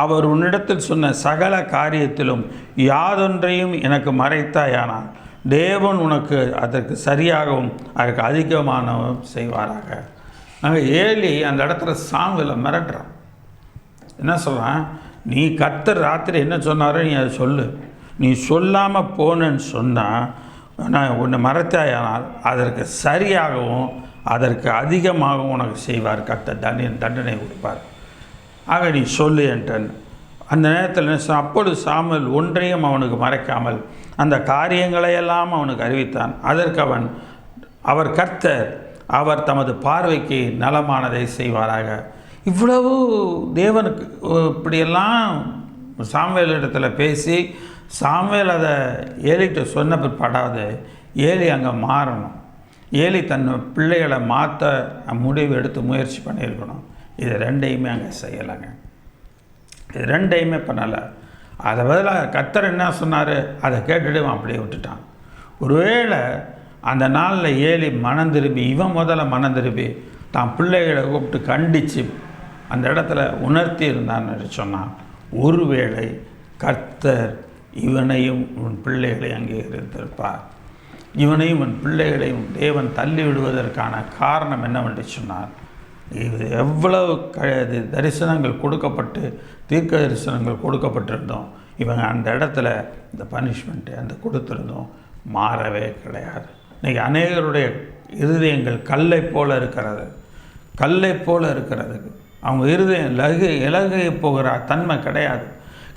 அவர் உன்னிடத்தில் சொன்ன சகல காரியத்திலும் யாதொன்றையும் எனக்கு மறைத்தாயானால் தேவன் உனக்கு அதற்கு சரியாகவும் அதற்கு அதிகமானவும் செய்வாராக. நாங்கள் ஏலி அந்த இடத்துல சாமுவேலை மிரட்டுறான். என்ன சொல்கிறான், நீ கர்த்தர் ராத்திரி என்ன சொன்னாரோ நீ அதை சொல்லு. நீ சொல்லாமல் போனேன்னு சொன்னால் நான் உன்னை மறைத்தாயானால் அதற்கு சரியாகவும் அதற்கு அதிகமாகவும் உனக்கு செய்வார். கர்த்தர் தண்டனை கொடுப்பார். ஆக நீ சொல்லு என்றன். அந்த நேரத்தில் அப்பொழுது சாமுவேல் ஒன்றையும் அவனுக்கு மறைக்காமல் அந்த காரியங்களையெல்லாம் அவனுக்கு அறிவித்தான். அதற்கு அவர் கர்த்தர் அவர் தமது பார்வைக்கு நலமானதை செய்வாராக. இவ்வளவு தேவனுக்கு இப்படியெல்லாம் சாமுவேலிடத்தில் பேசி சாமுவேல் அதை ஏலிகிட்ட சொன்ன பிற்பாடாவது ஏலி அங்கே மாறணும். ஏலி தன் பிள்ளைகளை மாற்ற முடிவு எடுத்து முயற்சி பண்ணியிருக்கணும். இது ரெண்டையுமே அங்கே செய்யலைங்க. இது ரெண்டையுமே பண்ணலை. அதை பதிலாக கர்த்தர் என்ன சொன்னார் அதை கேட்டுட்டு அவன் அப்படியே விட்டுட்டான். ஒருவேளை அந்த நாளில் ஏலி மனம் திரும்பி இவன் முதல்ல மனம் திரும்பி தான் பிள்ளைகளை கூப்பிட்டு கண்டித்து அந்த இடத்துல உணர்த்தி இருந்தான்னு சொன்னான், ஒருவேளை கர்த்தர் இவனையும் உன் பிள்ளைகளையும் அங்கே இருந்திருப்பார். இவனையும் உன் பிள்ளைகளையும் தேவன் தள்ளி விடுவதற்கான காரணம் என்னவென்று சொன்னார். இது எவ்வளவு தரிசனங்கள் கொடுக்கப்பட்டு தீர்க்க தரிசனங்கள் கொடுக்கப்பட்டிருந்தோம், இவங்க அந்த இடத்துல இந்த பனிஷ்மெண்ட்டு அந்த கொடுத்துருந்தோம், மாறவே கிடையாது. இன்றைக்கி அநேகருடைய இருதயங்கள் கல்லை போல் இருக்கிறது. கல்லை போல் இருக்கிறது. அவங்க இருதயம் இலகை போகிற தன்மை கிடையாது.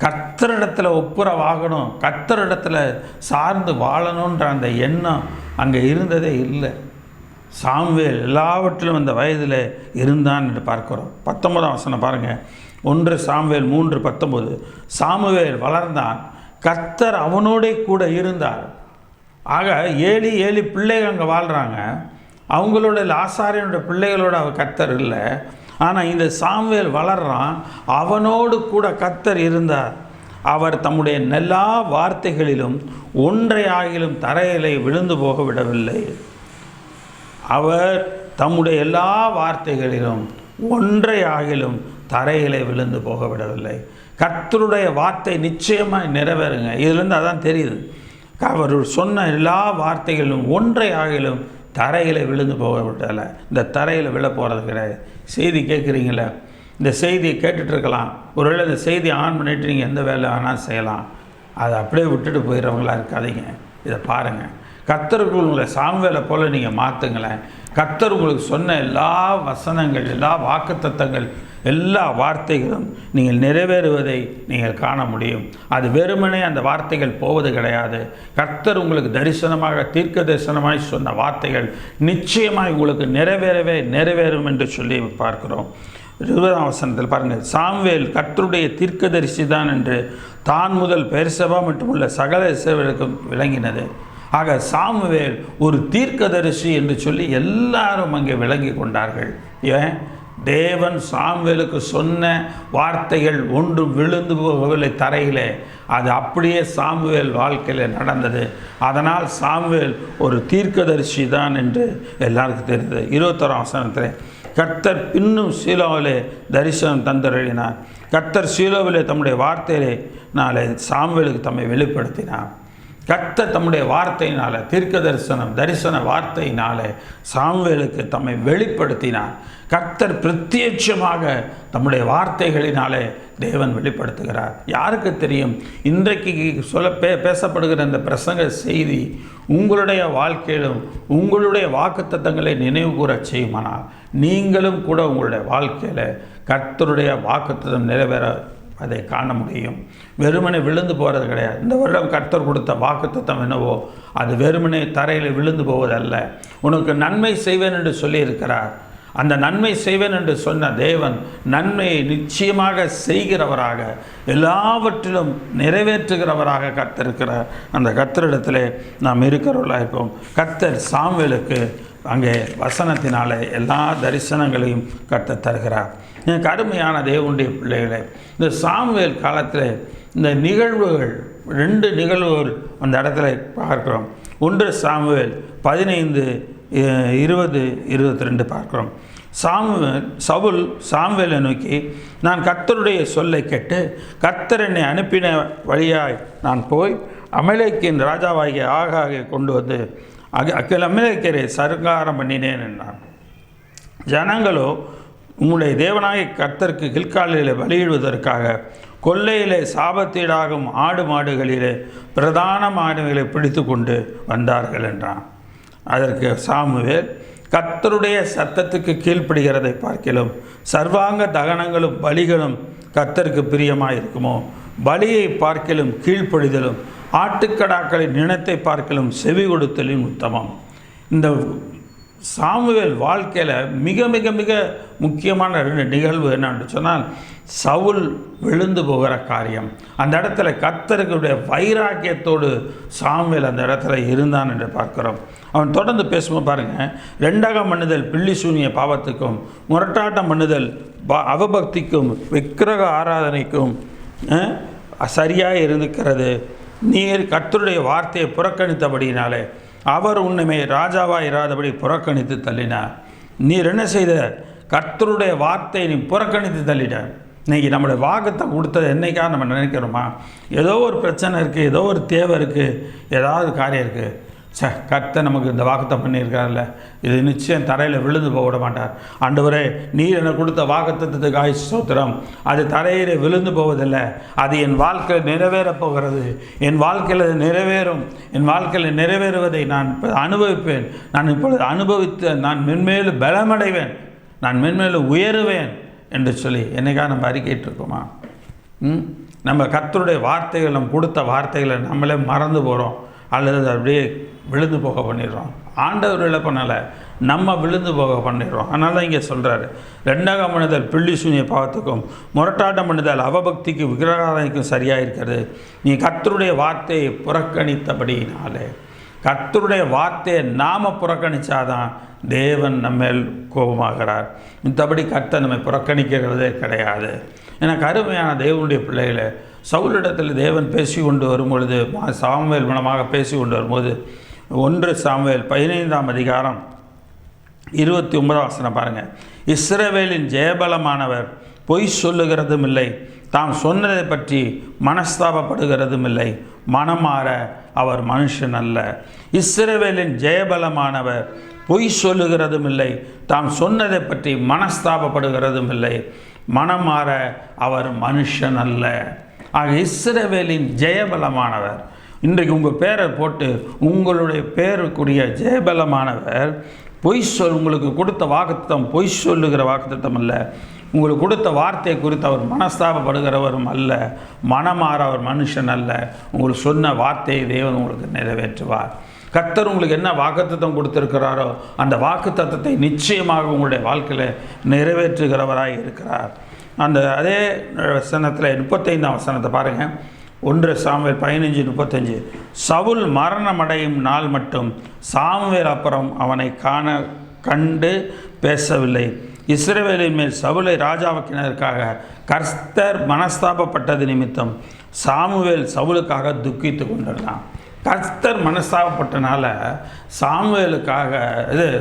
கர்த்தரிடத்தில் ஒப்புரவாகணும், கர்த்தரிடத்தில் சார்ந்து வாழணுன்ற அந்த எண்ணம் அங்கே இருந்ததே இல்லை. சாமுவேல் எல்லாவற்றிலும் அந்த வயதில் இருந்தான் என்று பார்க்கிறோம். 19ஆம் வசனம் பாருங்கள். 1 சாமுவேல் 3:19. சாமுவேல் வளர்ந்தான், கர்த்தர் அவனோடே கூட இருந்தார். ஆக ஏழி பிள்ளைகள் அங்கே வாழ்கிறாங்க. அவங்களோட ஆசாரியனோட பிள்ளைகளோட அவர் கர்த்தர் இல்லை. ஆனால் இந்த சாமுவேல் வளர்றான், அவனோடு கூட கர்த்தர் இருந்தார். அவர் தம்முடைய எல்லா வார்த்தைகளிலும் ஒன்றை ஆகிலும் தரையிலே விழுந்து போக விடவில்லை. அவர் தம்முடைய எல்லா வார்த்தைகளிலும் ஒன்றை ஆகிலும் தரையிலே விழுந்து போக விடவில்லை. கர்த்தருடைய வார்த்தை நிச்சயமாக நிறைவேறுங்க. இதுலேருந்து அதான் தெரியுது. அவர் சொன்ன எல்லா வார்த்தைகளிலும் ஒன்றை ஆகிலும் தரையில் விழுந்து போக விடலை. இந்த தரையில் விழ போகிறது கிடையாது. செய்தி கேட்குறீங்களே, இந்த செய்தியை கேட்டுட்ருக்கலாம். ஒருவேளை இந்த செய்தியை ஆன் பண்ணிவிட்டு நீங்கள் எந்த வேலை வேணால் செய்யலாம். அதை அப்படியே விட்டுட்டு போயிடுறவங்களா இருக்காதீங்க. இதை பாருங்கள். கர்த்தருக்கு உங்களை சாமுவேலை போல் நீங்கள் மாற்றுங்களேன். கர்த்தர் உங்களுக்கு சொன்ன எல்லா வசனங்கள், எல்லா வாக்குத்தத்தங்கள், எல்லா வார்த்தைகளும் நீங்கள் நிறைவேறுவதை நீங்கள் காண முடியும். அது வெறுமனே அந்த வார்த்தைகள் போவது கிடையாது. கர்த்தர் உங்களுக்கு தரிசனமாக தீர்க்க தரிசனமாய் சொன்ன வார்த்தைகள் நிச்சயமாய் உங்களுக்கு நிறைவேறும் என்று சொல்லி பார்க்கிறோம். 20ஆம் வசனத்தில் பாருங்கள். சாமுவேல் கர்த்தருடைய தீர்க்கதரிசி தான் என்று தான் முதல் பெர்சபா மட்டுமுள்ள சகல இஸ்ரவேலுக்கும் விளங்கினது. ஆக சாமுவேல் ஒரு தீர்க்கதரிசி என்று சொல்லி எல்லாரும் அங்கே விளங்கி கொண்டார்கள். ஏன்? தேவன் சாமுவேலுக்கு சொன்ன வார்த்தைகள் ஒன்றும் விழுந்து போகவில்லை தரையிலே. அது அப்படியே சாமுவேல் வாழ்க்கையில் நடந்தது. அதனால் சாமுவேல் ஒரு தீர்க்கதரிசி தான் என்று எல்லாருக்கும் தெரிந்தது. 21ஆம் வசனத்தில் கர்த்தர் பின்னும் சீலோவிலே தரிசனம் தந்தருளினார். கர்த்தர் சீலோவிலே தம்முடைய வார்த்தையிலே நாளை சாமுவேலுக்கு தம்மை வெளிப்படுத்தினார். கர்த்தர் தம்முடைய வார்த்தையினால தீர்க்க தரிசன வார்த்தையினாலே சாமுவேலுக்கு தம்மை வெளிப்படுத்தினார். கர்த்தர் பிரத்யட்சமாக தம்முடைய வார்த்தைகளினாலே தேவன் வெளிப்படுத்துகிறார். யாருக்கு தெரியும்? இன்றைக்கு பேசப்படுகிற இந்த பிரசங்க செய்தி உங்களுடைய வாழ்க்கையிலும் உங்களுடைய வாக்குத்தத்தங்களை நினைவு கூற செய்யுமானால் நீங்களும் கூட உங்களுடைய வாழ்க்கையில் கர்த்தருடைய வாக்குத்தத்தம் நிறைவேற அதை காண முடியும். வெறுமனே விழுந்து போகிறது கிடையாது. இந்த வருடம் கர்த்தர் கொடுத்த வாக்குத்தத்தம் என்னவோ அது வெறுமனே தரையில் விழுந்து போவதல்ல. உனக்கு நன்மை செய்வேன் என்று சொல்லியிருக்கிறார். அந்த நன்மை செய்வேன் என்று சொன்ன தேவன் நன்மையை நிச்சயமாக செய்கிறவராக, எல்லாவற்றிலும் நிறைவேற்றுகிறவராக கர்த்தருக்கிறார். அந்த கர்த்தரிடத்திலே நாம் இருக்கிறவர்களாக இருப்போம். கர்த்தர் சாமுவேலுக்கு அங்கே வசனத்தினாலே எல்லா தரிசனங்களையும் கர்த்தர் தருகிறார். எனக்கு அருமையான தேவனுடைய பிள்ளைகளே, இந்த சாமுவேல் காலத்தில் இந்த நிகழ்வுகள் 2 நிகழ்வுகள் அந்த இடத்துல பார்க்குறோம். 1 சாமுவேல் 15:20-22 பார்க்குறோம். சவுல் சாமுவேலை நோக்கி, நான் கர்த்தருடைய சொல்லை கேட்டு கர்த்தர் என்னை அனுப்பின வழியாய் நான் போய் அமலேக்கின் ராஜாவாகிய ஆகாகை கொண்டு வந்து அமலேக்கரை சங்காரம் பண்ணினேன் என்றான். ஜனங்களோ உம்முடைய தேவனாகிய கர்த்தருக்கு கில்காலில் பலியிடுவதற்காக கொல்லையிலே சாபத்தீடாகும் ஆடு மாடுகளிலே பிரதான மாடுகளை பிடித்து கொண்டு வந்தார்கள் என்றான். அதற்கு சாமுவேல், கர்த்தருடைய சத்தத்துக்கு கீழ்ப்படுகிறதை பார்க்கிலும் சர்வாங்க தகனங்களும் பலிகளும் கர்த்தருக்கு பிரியமாயிருக்குமோ? பலியை பார்க்கிலும் கீழ்ப்படிதலும் ஆட்டுக்கடாக்களின் நினத்தை பார்க்கிலும் செவி கொடுத்தலின் உத்தமம். இந்த சாமுவேல் வாழ்க்கையில் மிக மிக மிக முக்கியமான 2 நிகழ்வு என்னன்னு சொன்னால், சவுல் விழுந்து போகிற காரியம். அந்த இடத்துல கர்த்தருடைய வைராக்கியத்தோடு சாமுவேல் அந்த இடத்துல இருந்தான் என்று பார்க்கிறோம். அவன் தொடர்ந்து பேசும்போது பாருங்கள், 2ஆம் பண்ணுதல் பில்லி சூனிய பாவத்துக்கும், முரட்டாட்டம் பண்ணுதல் அவபக்திக்கும், விக்கிரக ஆராதனைக்கும் சரியாக இருக்கிறது. நீர் கர்த்தருடைய வார்த்தையை புறக்கணித்தபடியினாலே அவர் உன்னை ராஜாவாக இராதபடி புறக்கணித்து தள்ளினார். நீர் என்ன செய்த? கர்த்தருடைய வார்த்தையை நீ புறக்கணித்து தள்ளிட. இன்றைக்கி நம்மளுடைய வாக்குத்தம் கொடுத்தது என்னைக்காக நம்ம நினைக்கிறோமா? ஏதோ ஒரு பிரச்சனை இருக்குது, ஏதோ ஒரு தேவை இருக்குது, ஏதாவது காரியம் இருக்குது. கர்த்தர் நமக்கு இந்த வாக்குத்தம் பண்ணியிருக்காருல்ல, இது நிச்சயம் தரையில் விழுந்து போக விட மாட்டார். ஆண்டவரே, நீர் எனக்கு கொடுத்த வாக்குத்தத்துக்கு ஸ்தோத்திரம். அது தரையில் விழுந்து போவதில்லை, அது என் வாழ்க்கையில் நிறைவேறப் போகிறது. என் வாழ்க்கையில் அது நிறைவேறும். என் வாழ்க்கையில் நிறைவேறுவதை நான் அனுபவிப்பேன். நான் இப்பொழுது அனுபவித்து நான் மென்மேலும் பலமடைவேன், நான் மென்மேலும் உயருவேன் என்று சொல்லி என்னைக்காக நம்ம அறிக்கையிட்டிருக்கோமா? நம்ம கர்த்தருடைய வார்த்தைகள், நம்ம கொடுத்த வார்த்தைகளை நம்மளே மறந்து போகிறோம், அல்லது அப்படியே விழுந்து போக பண்ணிடுறோம். ஆண்டவர் இல்லை பண்ணலை, நம்ம விழுந்து போக பண்ணிடுறோம். அதனால தான் இங்கே சொல்கிறாரு, 2ஆம் பண்ணுதல் பில்லி சூனிய பாவத்துக்கும், முரட்டாட்டம் பண்ணுதல் அவபக்திக்கு விக்கிரகாரனைக்கும் சரியாக இருக்கிறது. நீ கர்த்தருடைய வார்த்தையை புறக்கணித்தபடினாலே, கர்த்தருடைய வார்த்தையை நாம் புறக்கணித்தாதான் தேவன் நம்மேல் கோபமாகிறார். மற்றபடி கர்த்தர் நம்மை புறக்கணிக்கிறதே கிடையாது. எனக்கு அருமையான தேவனுடைய பிள்ளைகளை, சவுலிடத்தில் தேவன் பேசி கொண்டு வரும்பொழுது, சாமுவேல் மூலமாக பேசி கொண்டு வரும்போது, 1 சாமுவேல் 15ஆம் அதிகாரம் 29ஆம் வசனம் பாருங்கள். இஸ்ரவேலின் ஜெயபலமானவர் பொய் சொல்லுகிறதும் இல்லை, தாம் சொன்னதை பற்றி மனஸ்தாபப்படுகிறதும் இல்லை, மனமாற அவர் மனுஷன் அல்ல. இஸ்ரவேலின் ஜெயபலமானவர் பொய் சொல்லுகிறதும் இல்லை, தாம் சொன்னதை பற்றி மனஸ்தாபப்படுகிறதும் இல்லை, மனமாற அவர் மனுஷன் அல்ல. ஆக இஸ்ரவேலின் ஜெயபலமானவர், இன்றைக்கு உங்கள் பேரை போட்டு உங்களுடைய பேருக்குரிய ஜெயபலமானவர் உங்களுக்கு கொடுத்த வாக்குத்தத்தம் பொய் சொல்லுகிற வாக்குத்தத்தம் அல்ல, உங்களுக்கு கொடுத்த வார்த்தையை குறித்து அவர் மனஸ்தாபப்படுகிறவரும் அல்ல, மனமாற அவர் மனுஷன் அல்ல. உங்களுக்கு சொன்ன வார்த்தையை தேவன் உங்களுக்கு நிறைவேற்றுவார். கர்த்தர் உங்களுக்கு என்ன வாக்குத்தத்தம் கொடுத்திருக்கிறாரோ அந்த வாக்குத்தத்தத்தை நிச்சயமாக உங்களுடைய வாழ்க்கையில் நிறைவேற்றுகிறவராய் இருக்கிறார். அதே வசனத்தில் 35ஆம் வசனத்தை பாருங்கள். 1 சாமுவேல் 15:35. சவுல் மரணமடையும் நாள் மட்டும் சாமுவேல் அப்புறம் அவனை கண்டு பேசவில்லை. இஸ்ரவேலின் மேல் சவுலை ராஜாவாக்கினதற்காக கர்த்தர் மனஸ்தாபப்பட்டது நிமித்தம் சாமுவேல் சவுலுக்காக துக்கித்து கொண்டிருந்தான். கர்த்தர் மனஸ்தாபப்பட்டனால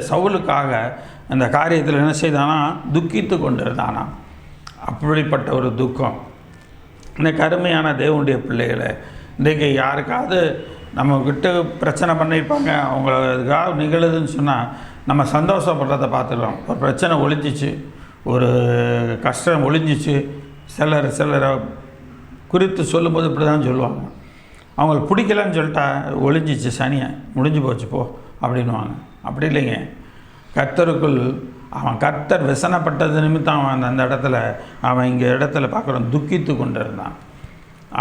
சவுலுக்காக அந்த காரியத்தில் என்ன செய்தானா? துக்கித்து கொண்டிருந்தானா. அப்படிப்பட்ட ஒரு துக்கம். இன்னைக்கு அருமையான தேவனுடைய பிள்ளைகளை, இன்றைக்கு யாருக்காவது நம்மக்கிட்ட பிரச்சனை பண்ணியிருப்பாங்க, அவங்களுக்காக நிகழுதுன்னு சொன்னால் நம்ம சந்தோஷப்படுறதை பார்த்துக்கிறோம். ஒரு பிரச்சனை ஒழிஞ்சிச்சு, ஒரு கஷ்டம் ஒழிஞ்சிச்சு. சிலரை குறித்து சொல்லும்போது இப்படி தான் சொல்லுவாங்க, அவங்களுக்கு பிடிக்கலன்னு சொல்லிட்டா ஒழிஞ்சிச்சு, சனியை முடிஞ்சு போச்சு போ அப்படின்வாங்க. அப்படி இல்லைங்க. கர்த்தருக்குள் அவன் கர்த்தர் விசனப்பட்டது நிமித்தம் அவன் அந்த இடத்துல இங்கே இடத்துல பார்க்குறோம் துக்கித்து கொண்டு இருந்தான்.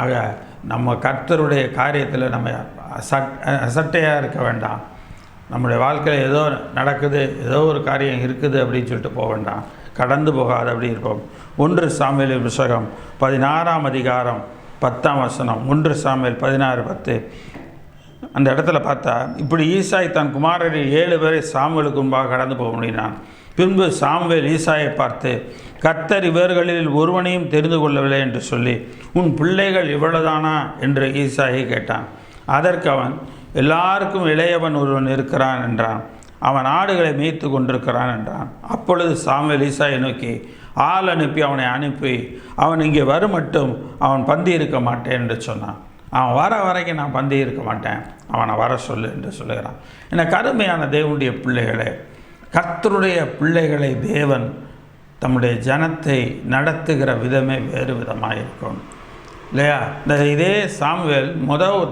ஆக நம்ம கர்த்தருடைய காரியத்தில் நம்ம அசட்டையாக இருக்க வேண்டாம். நம்முடைய வாழ்க்கையில் ஏதோ நடக்குது, ஏதோ ஒரு காரியம் இருக்குது அப்படின்னு சொல்லிட்டு போக வேண்டாம், கடந்து போகாது அப்படி இருப்போம். 1 சாமுவேல் புத்தகம் 16ஆம் அதிகாரம் 10ஆம் வசனம். 1 சாமுவேல் 16:10. அந்த இடத்துல பார்த்தா, இப்படி ஈசாய் தன் குமாரரில் 7 பேரை சாமுவேலுக்கு முன்பாக கடந்து போக முடியினான். பின்பு சாமுவேல் ஈசாயை பார்த்து, கர்த்தர் இவர்களில் ஒருவனையும் தெரிந்து கொள்ளவில்லை என்று சொல்லி, உன் பிள்ளைகள் இவ்வளவுதானா என்று ஈசாயை கேட்டான். அதற்கு அவன், எல்லாருக்கும் இளையவன் ஒருவன் இருக்கிறான் என்றான். அவன் ஆடுகளை மேய்த்து கொண்டிருக்கிறான் என்றான். அப்பொழுது சாமுவேல் ஈசாயை நோக்கி ஆள் அனுப்பி அவன் இங்கே வரும் மட்டும் அவன் பந்தி இருக்க மாட்டேன் என்று சொன்னான். அவன் வர வரைக்கும் நான் பந்தி இருக்க மாட்டேன், அவனை வர சொல்லு என்று சொல்லுகிறான். எனக்கு அருமையான தேவனுடைய பிள்ளைகளே, கர்த்தருடைய பிள்ளைகளை தேவன் தம்முடைய ஜனத்தை நடத்துகிற விதமே வேறு விதமாக இருக்கும். இல்லையா? இதே சாமுவேல்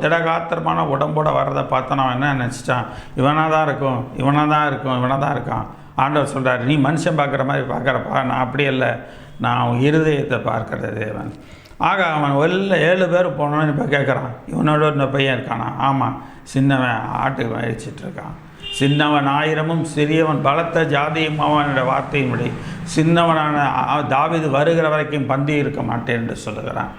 திடகாத்திரமான உடம்போட வர்றதை பார்த்தோன்னா என்ன நினச்சிட்டான், இவனாக தான் இருக்கான். ஆண்டவர் சொல்கிறார், நீ மனுஷன் பார்க்குற மாதிரி பார்க்குறப்பா, நான் அப்படி இல்லை, நான் இருதயத்தை பார்க்குற தேவன். ஆக அவன் 7 பேர் போனோன்னு இப்போ கேட்குறான், இவனோட இந்த பையன் இருக்கானா? ஆமாம், சின்னவன் ஆட்டுக்கு வகிச்சிட்ருக்கான். சின்னவன் 1000 சிறியவன் பலத்த ஜாதியும் அவனோட வார்த்தையின்படி சின்னவனான தாவீது வருகிற வரைக்கும் பந்தி இருக்க மாட்டேன் என்று சொல்லுகிறான்.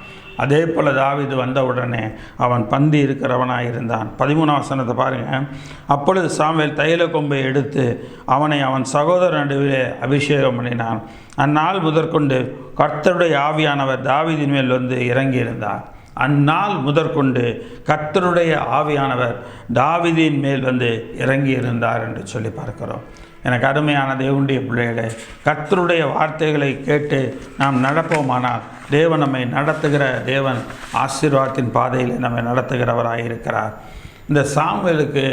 அதே போல் தாவீது வந்த உடனே அவன் பந்தி இருக்கிறவனாக இருந்தான். 13ஆம் வசனத்தை பாருங்கள். அப்பொழுது சாமுவேல் தைல கொம்பை எடுத்து அவனை அவன் சகோதரர் நடுவிலே அபிஷேகம் பண்ணினான். அந்நாள் முதற்கொண்டு கர்த்தருடைய ஆவியானவர் தாவீதின் மேல் வந்து இறங்கியிருந்தார். அந்நாள் முதற்கொண்டு கர்த்தருடைய ஆவியானவர் தாவீதின் மேல் வந்து இறங்கியிருந்தார் என்று சொல்லி பார்க்கிறோம். எனக்கு அருமையான தேவனுடைய பிள்ளைகளே, கர்த்தருடைய வார்த்தைகளை கேட்டு நாம் நடப்போமானால் தேவன் நம்மை நடத்துகிற தேவன் ஆசீர்வாதத்தின் பாதையில் நம்மை நடத்துகிறவராக இருக்கிறார். இந்த சாமுவேலுக்கு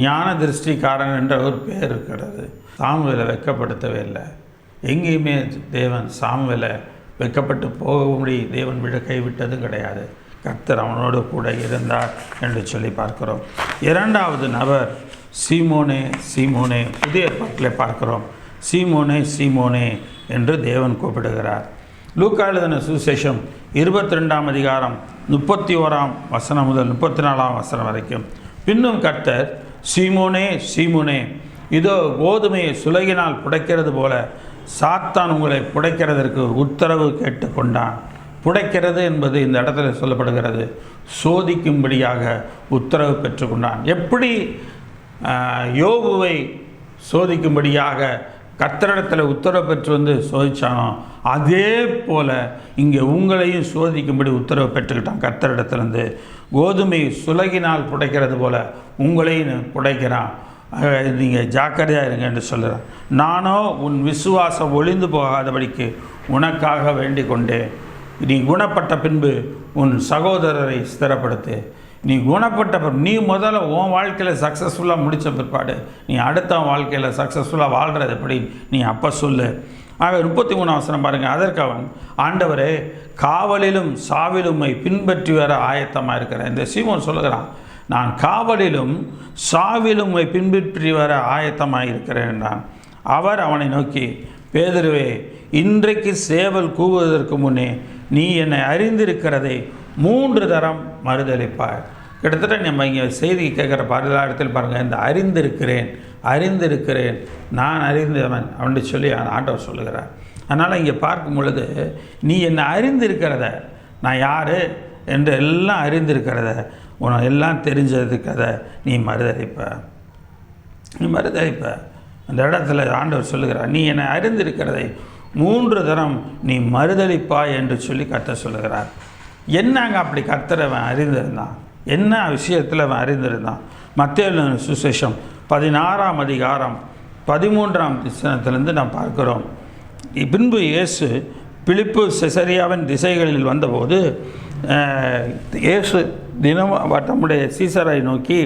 ஞான திருஷ்டிக்காரன் என்ற ஒரு பேர் இருக்கிறது. சாமுவேலை வெட்கப்படுத்தவே இல்லை. எங்கேயுமே தேவன் சாமுவேலை வெட்கப்பட்டு போகும்படி தேவன் கைவிட்டதும் கிடையாது. கர்த்தர் அவனோடு கூட இருந்தார் என்று சொல்லி பார்க்கிறோம். 2வது நபர் சீமோனே, சீமோனே. புதிய ஏற்பாட்டில் பார்க்கிறோம், சீமோனே, சீமோனே என்று தேவன் கூப்பிடுகிறார். லூக்கா எழுதின சுவிசேஷம் 22ஆம் அதிகாரம் 31ஆம் வசனம் முதல் 34ஆம் வசனம் வரைக்கும். பின்னும் கர்த்தர், சீமோனே, சீமோனே, இதோ கோதுமையை சுலகினால் புடைக்கிறது போல சாத்தான் உங்களை புடைக்கிறதற்கு உத்தரவு கேட்டுக்கொண்டான். புடைக்கிறது என்பது இந்த இடத்துல சொல்லப்படுகிறது, சோதிக்கும்படியாக உத்தரவு பெற்றுக்கொண்டான். எப்படி யோபுவை சோதிக்கும்படியாக கர்த்தரிடத்தில் உத்தரவு பெற்று வந்து சோதித்தானோ, அதே போல் இங்கே உங்களையும் சோதிக்கும்படி உத்தரவு பெற்றுக்கிட்டான் கர்த்தரிடத்துலேருந்து. கோதுமை சுலகினால் புடைக்கிறது போல் உங்களையும் புடைக்கிறான். நீங்கள் ஜாக்கிரதையாக இருங்க என்று சொல்கிறான். நானோ உன் விசுவாசம் ஒளிந்து போகாதபடிக்கு உனக்காக வேண்டிக் கொண்டேன். நீ குணப்பட்ட பின்பு உன் சகோதரரை ஸ்திரப்படுத்து. நீ குணப்பட்ட நீ முதல்ல உன் வாழ்க்கையில் சக்ஸஸ்ஃபுல்லாக முடித்த பிற்பாடு நீ அடுத்த வாழ்க்கையில் சக்ஸஸ்ஃபுல்லாக வாழ்கிறது எப்படி நீ அப்போ சொல்லு. ஆக 33ஆம் வசனம் பாருங்கள். அதற்கு அவன், ஆண்டவரே, காவலிலும் சாவிலுமை பின்பற்றி வர ஆயத்தமாக இருக்கிறேன். இந்த சீமோன் சொல்லுகிறான், நான் காவலிலும் சாவிலுமை பின்பற்றி வர ஆயத்தமாக இருக்கிறேன் என்றான். அவர் அவனை நோக்கி, பேதுருவே, இன்றைக்கு சேவல் கூவுவதற்கு முன்னே நீ என்னை அறிந்திருக்கிறதை 3 தரம் மறுதளிப்பாய். கிட்டத்தட்ட நம்ம இங்கே செய்தி கேட்குற இடத்தில் பாருங்கள், இந்த அறிந்திருக்கிறேன் நான் அறிந்தவன் அப்படின்னு சொல்லி ஆண்டவர் சொல்லுகிறார். அதனால் இங்கே பார்க்கும் பொழுது நீ என்னை அறிந்திருக்கிறத, நான் யார் என்று எல்லாம் அறிந்திருக்கிறத, உனக்கு எல்லாம் தெரிஞ்சதுக்கிறத நீ மறுதளிப்ப. அந்த இடத்துல ஆண்டவர் சொல்லுகிறார், நீ என்னை அறிந்திருக்கிறதை 3 தரம் நீ மறுதளிப்பாய் என்று சொல்லி கர்த்தர் சொல்லுகிறார். என்னங்க அப்படி கர்த்தரை அவன் அறிந்திருந்தான்? என்ன விஷயத்தில் அவன் அறிந்திருந்தான்? மத்தேயு சுவிசேஷம் 16ஆம் அதிகாரம் 13ஆம் வசனத்திலிருந்து நாம் பார்க்கிறோம். பின்பு இயேசு பிலிப்பு செசரியாவின் திசைகளில் வந்தபோது இயேசு தினமும் தம்முடைய சீசரை நோக்கி,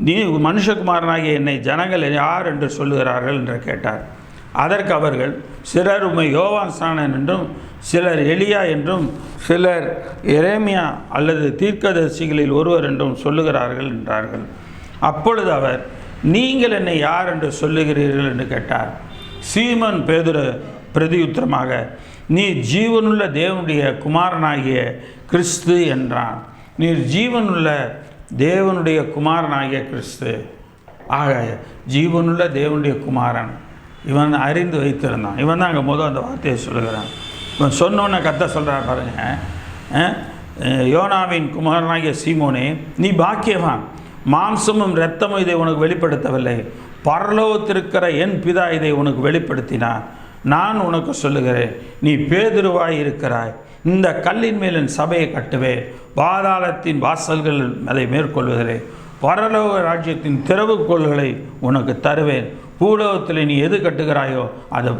நீ மனுஷகுமாரனாகிய என்னை ஜனங்கள் யார் என்று சொல்லுகிறார்கள் என்று கேட்டார். அதற்கு அவர்கள், சிலர் உம்மை யோவான் ஸ்நானன் என்றும், சிலர் எலியா என்றும், சிலர் எரேமியா அல்லது தீர்க்கதரிசிகளில் ஒருவர் என்றும் சொல்லுகிறார்கள் என்றார்கள். அப்பொழுது அவர், நீங்கள் என்னை யார் என்று சொல்லுகிறீர்கள் என்று கேட்டார். சீமோன் பேதுரு பிரதியுத்தரமாக, நீ ஜீவனுள்ள தேவனுடைய குமாரனாகிய கிறிஸ்து என்றான். நீர் ஜீவனுள்ள தேவனுடைய குமாரனாகிய கிறிஸ்து. ஆக ஜீவனுள்ள தேவனுடைய குமாரன் இவன் அறிந்து வைத்திருந்தான். இவன் தான் அங்கே அந்த வார்த்தையை சொல்லுகிறான். இவன் சொன்னோன்னே கர்த்தர் சொல்கிறார் பாருங்கள், யோனாவின் குமாரனாகிய சீமோனே, நீ பாக்கியவான், மாம்சமும் இரத்தமும் இதை உனக்கு வெளிப்படுத்தவில்லை, பரலோகத்திருக்கிற என் பிதா இதை உனக்கு வெளிப்படுத்தினார். நான் உனக்கு சொல்லுகிறேன், நீ பேதுருவாய் இருக்கிறாய். இந்த கல்லின் மேல் என் சபையை கட்டுவேன், பாதாளத்தின் வாசல்கள் அதை மேற்கொள்வதில்லை. பரலோக ராஜ்யத்தின் திறவுகோள்களை உனக்கு தருவேன். பூலோகத்தில் நீ எது கட்டுகிறாயோ அது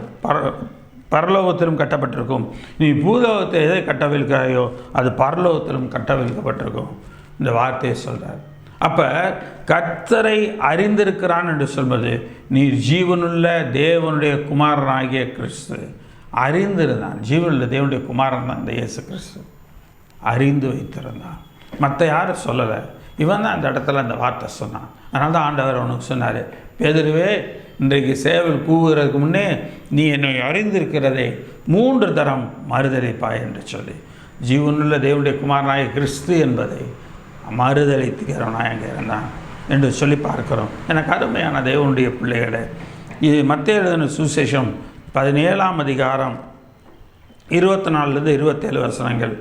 பரலோகத்திலும் கட்டப்பட்டிருக்கும். நீ பூலோகத்தை எதை கட்டவிழ்கிறாயோ அது பரலோகத்திலும் கட்டவிழ்க்கப்பட்டிருக்கும். இந்த வார்த்தையை சொல்கிறார். அப்போ கர்த்தரை அறிந்திருக்கிறான் என்று சொல்வது, நீர் ஜீவனுள்ள தேவனுடைய குமாரனாகிய கிறிஸ்து. அறிந்திருந்தான். ஜீவனுள்ள தேவனுடைய குமாரன் தான் இந்த இயேசு கிறிஸ்து. அறிந்து வைத்திருந்தான். மற்ற யாரும் சொல்லலை, இவன் தான் அந்த இடத்துல அந்த வார்த்தை சொன்னான். அதனால தான் ஆண்டவர் அவனுக்கு சொன்னார், பேதுருவே, இன்றைக்கு சேவல் கூவுகிறதுக்கு முன்னே நீ என்னை அறிந்திருக்கிறதை 3 தரம் மறுதலிப்பாய் என்று சொல்லி, ஜீவனுள்ள தேவனுடைய குமாரனாய கிறிஸ்து என்பதை மறுதலித்துக்கிறவனாக அங்கே இருந்தான் என்று சொல்லி பார்க்கிறோம். எனக்கு அருமையான தேவனுடைய பிள்ளைகளை, இது மத்தேயு எழுதின சுவிசேஷம் 17ஆம் அதிகாரம் 24 27 வசனங்கள்.